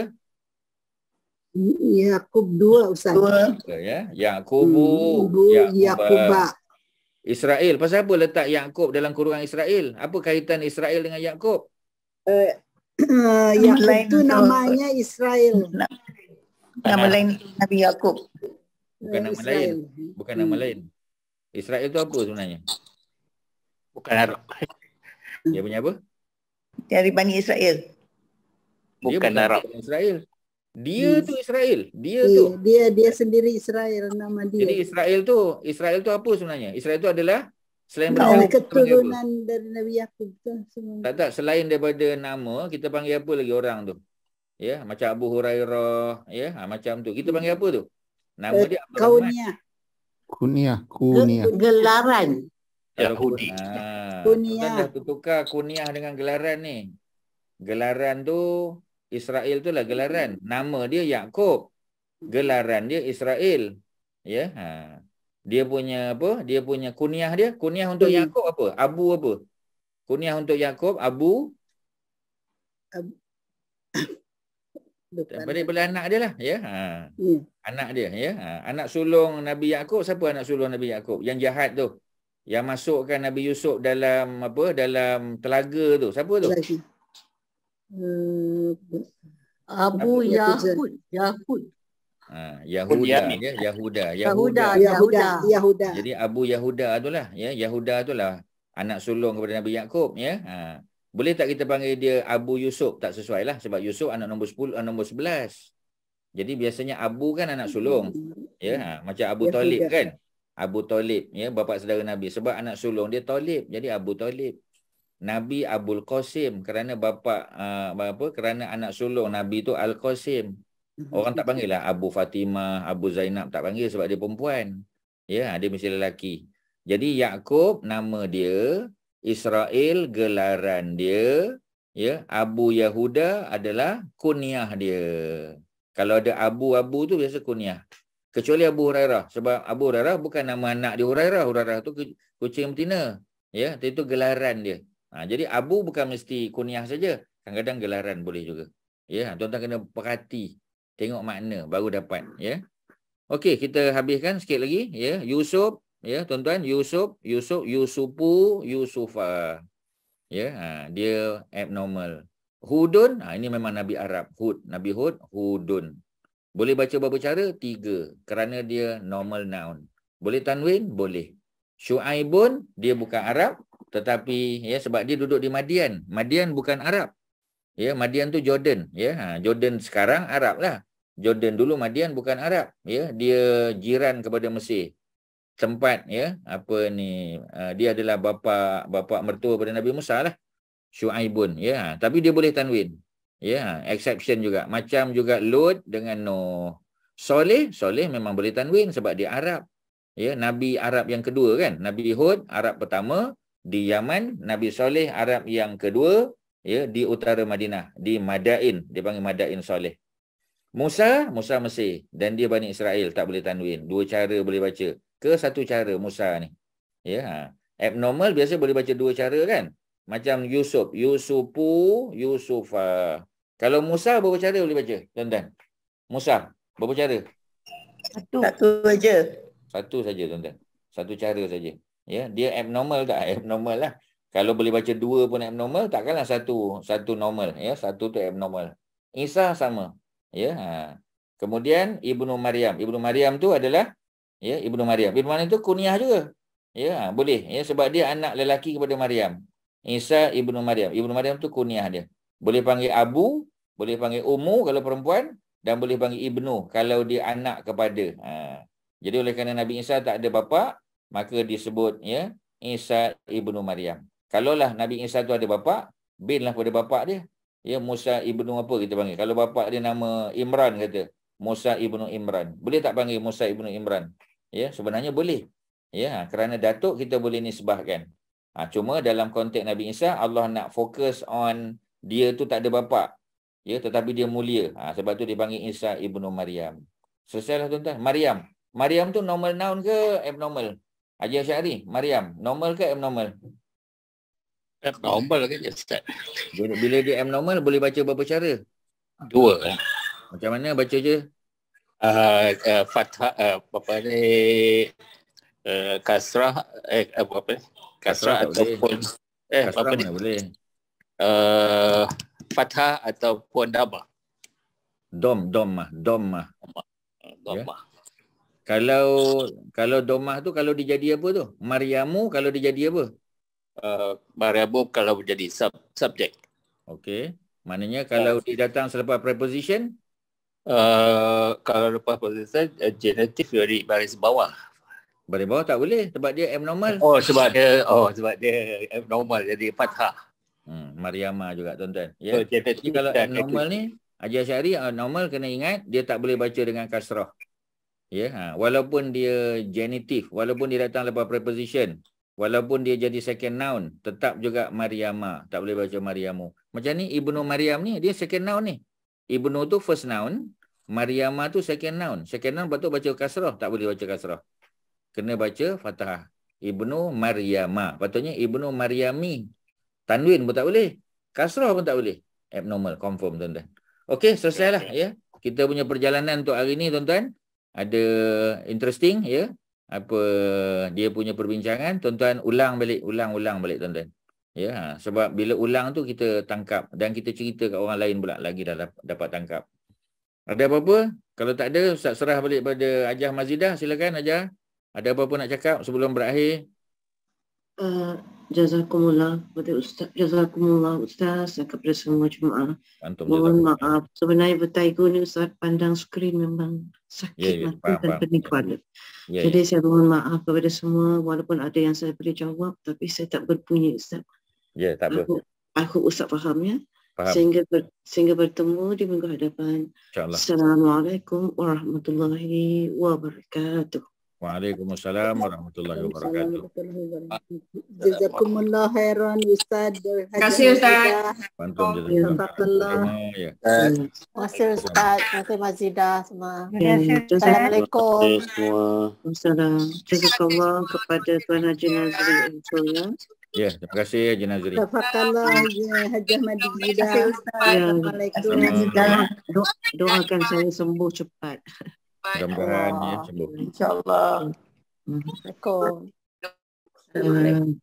Yakub 2 Ustaz. Ya, Yakubu, Yakuba. Israel, pasal apa letak Yakub dalam kurungan Israel? Apa kaitan Israel dengan Yakub? Yakub tu namanya Israel. Nama lain Nabi Yakub. Bukan nama lain. Bukan nama lain. Israel tu apa sebenarnya? Bukan Arab. Dia punya apa? Dari Bani Israel. Bukan Arab. Israel. Dia tu Israel. Dia sendiri Israel nama dia. Jadi Israel tu apa sebenarnya? Israel tu adalah selain keturunan dari Nabi Yakub tu semua. Tak, selain daripada nama, kita panggil apa lagi orang tu? Ya, macam Abu Hurairah, ya, macam tu. Kita panggil apa tu? Nama dia Kunyah. Gelaran. Yahudi. Kunyah. Dah tukar kunyah dengan gelaran ni. Gelaran tu Israel tu lah gelaran. Nama dia Yakub. gelaran dia Israel. Ya. Dia punya apa? Dia punya kunyah dia. Kunyah untuk Yakub apa? Abu apa? Kunyah untuk Yakub Abu daripada anak dia lah, ya. Anak dia, ya. Anak sulung Nabi Yakub, siapa anak sulung Nabi Yakub? Yang jahat tu. Yang masukkan Nabi Yusuf dalam apa? Dalam telaga tu. Siapa tu? Abu Yahud. Yahuda. Jadi Abu Yahuda itulah, ya. Yahuda itulah anak sulung kepada Nabi Yakub, ya. Boleh tak kita panggil dia Abu Yusuf? Tak sesuai lah, sebab Yusuf anak nombor 10, nombor 11. Jadi biasanya Abu kan anak sulung, ya. Macam Abu Talib kan. Abu Talib, ya, bapa saudara Nabi. Sebab anak sulung dia Talib, jadi Abu Talib. Nabi Abul Qasim kerana kerana anak sulung Nabi tu Al Qasim. Orang tak panggil lah Abu Fatimah, Abu Zainab, tak panggil sebab dia perempuan. Ya, dia mesti lelaki. Jadi Yakub nama dia, Israel gelaran dia, ya. Abu Yahuda adalah kunyah dia. Kalau ada Abu tu biasa kunyah. Kecuali Abu Hurairah, sebab Abu Hurairah bukan nama anak dia Hurairah. Hurairah tu kucing betina. Ya, itu gelaran dia. Jadi Abu bukan mesti kunyah saja. Kadang-kadang gelaran boleh juga. Ya, tuan-tuan kena perhati. Tengok makna baru dapat, ya. Okey, kita habiskan sikit lagi, ya. Yusuf, ya, tuan-tuan, Yusufu, Yusufa. Ya, dia abnormal. Hudun, ini memang Nabi Arab. Nabi Hud, Hudun. Boleh baca berapa cara? 3. Kerana dia normal noun. Boleh tanwin? Boleh. Syu'aibun, dia bukan Arab. Tetapi, ya, sebab dia duduk di Madian. Madian bukan Arab. Ya, Madian tu Jordan. Ya, Jordan sekarang Arab lah. Jordan dulu Madian bukan Arab. Ya, dia jiran kepada Mesir. Tempat, ya, dia adalah bapa mertua pada Nabi Musa lah. Syu'aibun, ya. Tapi dia boleh tanwin. Ya, exception juga. Macam juga Lut dengan Nuh. Soleh memang boleh tanwin sebab dia Arab. Ya, Nabi Arab yang kedua kan. Nabi Hud Arab pertama di Yaman, Nabi Soleh Arab yang kedua, ya, di utara Madinah, di Madain, dia panggil Madain Soleh. Musa Mesir dan dia Bani Israel, tak boleh tanwin. 2 cara boleh baca. Ke 1 cara Musa ni. Ya, abnormal biasa boleh baca 2 cara kan. Macam Yusuf, Yusufu, Yusufa. Kalau Musa berapa cara boleh baca, tuan-tuan? Musa berapa cara? Satu saja. Satu saja, tuan-tuan. 1 cara saja. Ya, dia abnormal tak? Abnormal lah. Kalau boleh baca 2 pun abnormal, takkanlah satu normal, ya. 1 tu abnormal. Isa sama. Ya. Kemudian Ibnu Maryam. Ibnu Maryam tu adalah, ya, Ibnu Maryam. Ibnu Maryam tu kunyah juga. Ya, boleh, ya, sebab dia anak lelaki kepada Maryam. Isa Ibnu Maryam. Ibnu Maryam tu kunyah dia. Boleh panggil Abu, boleh panggil Ummu kalau perempuan, dan boleh panggil Ibnu kalau dia anak kepada. Jadi oleh kerana Nabi Isa tak ada bapa, maka disebut, ya, Isa Ibnu Maryam. Kalaulah Nabi Isa tu ada bapa, binlah pada bapa dia. Ya, Musa Ibnu apa kita panggil. Kalau bapa dia nama Imran kata, Musa Ibnu Imran. Boleh tak panggil Musa Ibnu Imran? Ya, sebenarnya boleh. Ya, kerana datuk kita boleh nisbahkan. Cuma dalam konteks Nabi Isa, Allah nak fokus on dia tu tak ada bapa. Ya, tetapi dia mulia. Sebab tu dipanggil Isa Ibnu Maryam. Selesailah tuan-tuan. Maryam tu normal noun ke abnormal? Haji Asy'ari, Maryam, normal ke abnormal? Abnormal kan, Ustaz? Bila dia abnormal, boleh baca berapa cara? 2 lah. Macam mana baca je? Fathah, kasrah, kasrah ataupun kasrah mana boleh? Fathah ataupun dhamma. Domah. Dhamma. Kalau domah tu kalau dia jadi apa tu? Maryamu kalau dia jadi apa? Maryamu kalau jadi subjek. Okey. Maknanya kalau dia datang selepas preposition? Kalau lepas preposition, genitif dari baris bawah. Baris bawah tak boleh sebab dia abnormal. Sebab dia abnormal jadi fathah. Maryama juga tuan-tuan. Ya. Jadi kalau abnormal ni, Haji Asy'ari normal kena ingat dia tak boleh baca dengan kasrah. Ya, walaupun dia genitif, walaupun dia datang lepas preposition, walaupun dia jadi second noun, tetap juga Maryama, tak boleh baca Maryamu. Macam ni Ibnu Maryam ni dia second noun ni. Ibnu tu first noun, Maryama tu second noun. Second noun patut baca kasrah. Tak boleh baca kasrah. Kena baca fathah. Ibnu Maryama. Patutnya Ibnu Maryami. Tanwin pun tak boleh. Kasrah pun tak boleh. Abnormal. Confirm tuan-tuan. Okey, selesailah ya. Kita punya perjalanan untuk hari ni tuan-tuan. Ada interesting ya. Apa dia punya perbincangan. Tuan-tuan ulang balik tuan-tuan. Ya, sebab bila ulang tu kita tangkap dan kita cerita kat orang lain pula lagi dah dapat tangkap. Ada apa-apa? Kalau tak ada, Ustaz serah balik pada Hajah Mazidah. Silakan Hajah. Ada apa-apa nak cakap sebelum berakhir? Jazakumullah kepada Ustaz. Jazakumullah Ustaz kepada semua jemaah. Mohon maaf. Sebenarnya bertaigu ni Ustaz pandang skrin memang sakit mata dan pening kepala. Jadi saya mohon maaf kepada semua walaupun ada yang saya boleh jawab tapi saya tak berbunyi Ustaz. Ya, tak apa. Aku Ustaz faham ya. Faham. Sehingga bertemu di minggu hadapan. InsyaAllah. Assalamualaikum warahmatullahi wabarakatuh. Waalaikumsalam warahmatullahi wabarakatuh. Jazakumullah khairan Ustaz. Terima kasih Ustaz. Bantum jazakumullah. Terima kasih Ustaz. Terima kasih Mazidah semua. Assalamualaikum. Assalamualaikum. Jazakallah kepada Tuan Haji Nazri ya. Ya, terima kasih Haji Nazri. Tafakallah Hajah Mazidah. Assalamualaikum. Doakan saya sembuh cepat. Mudah-mudahan ya sembuh. InsyaAllah. Assalamualaikum. Assalamualaikum.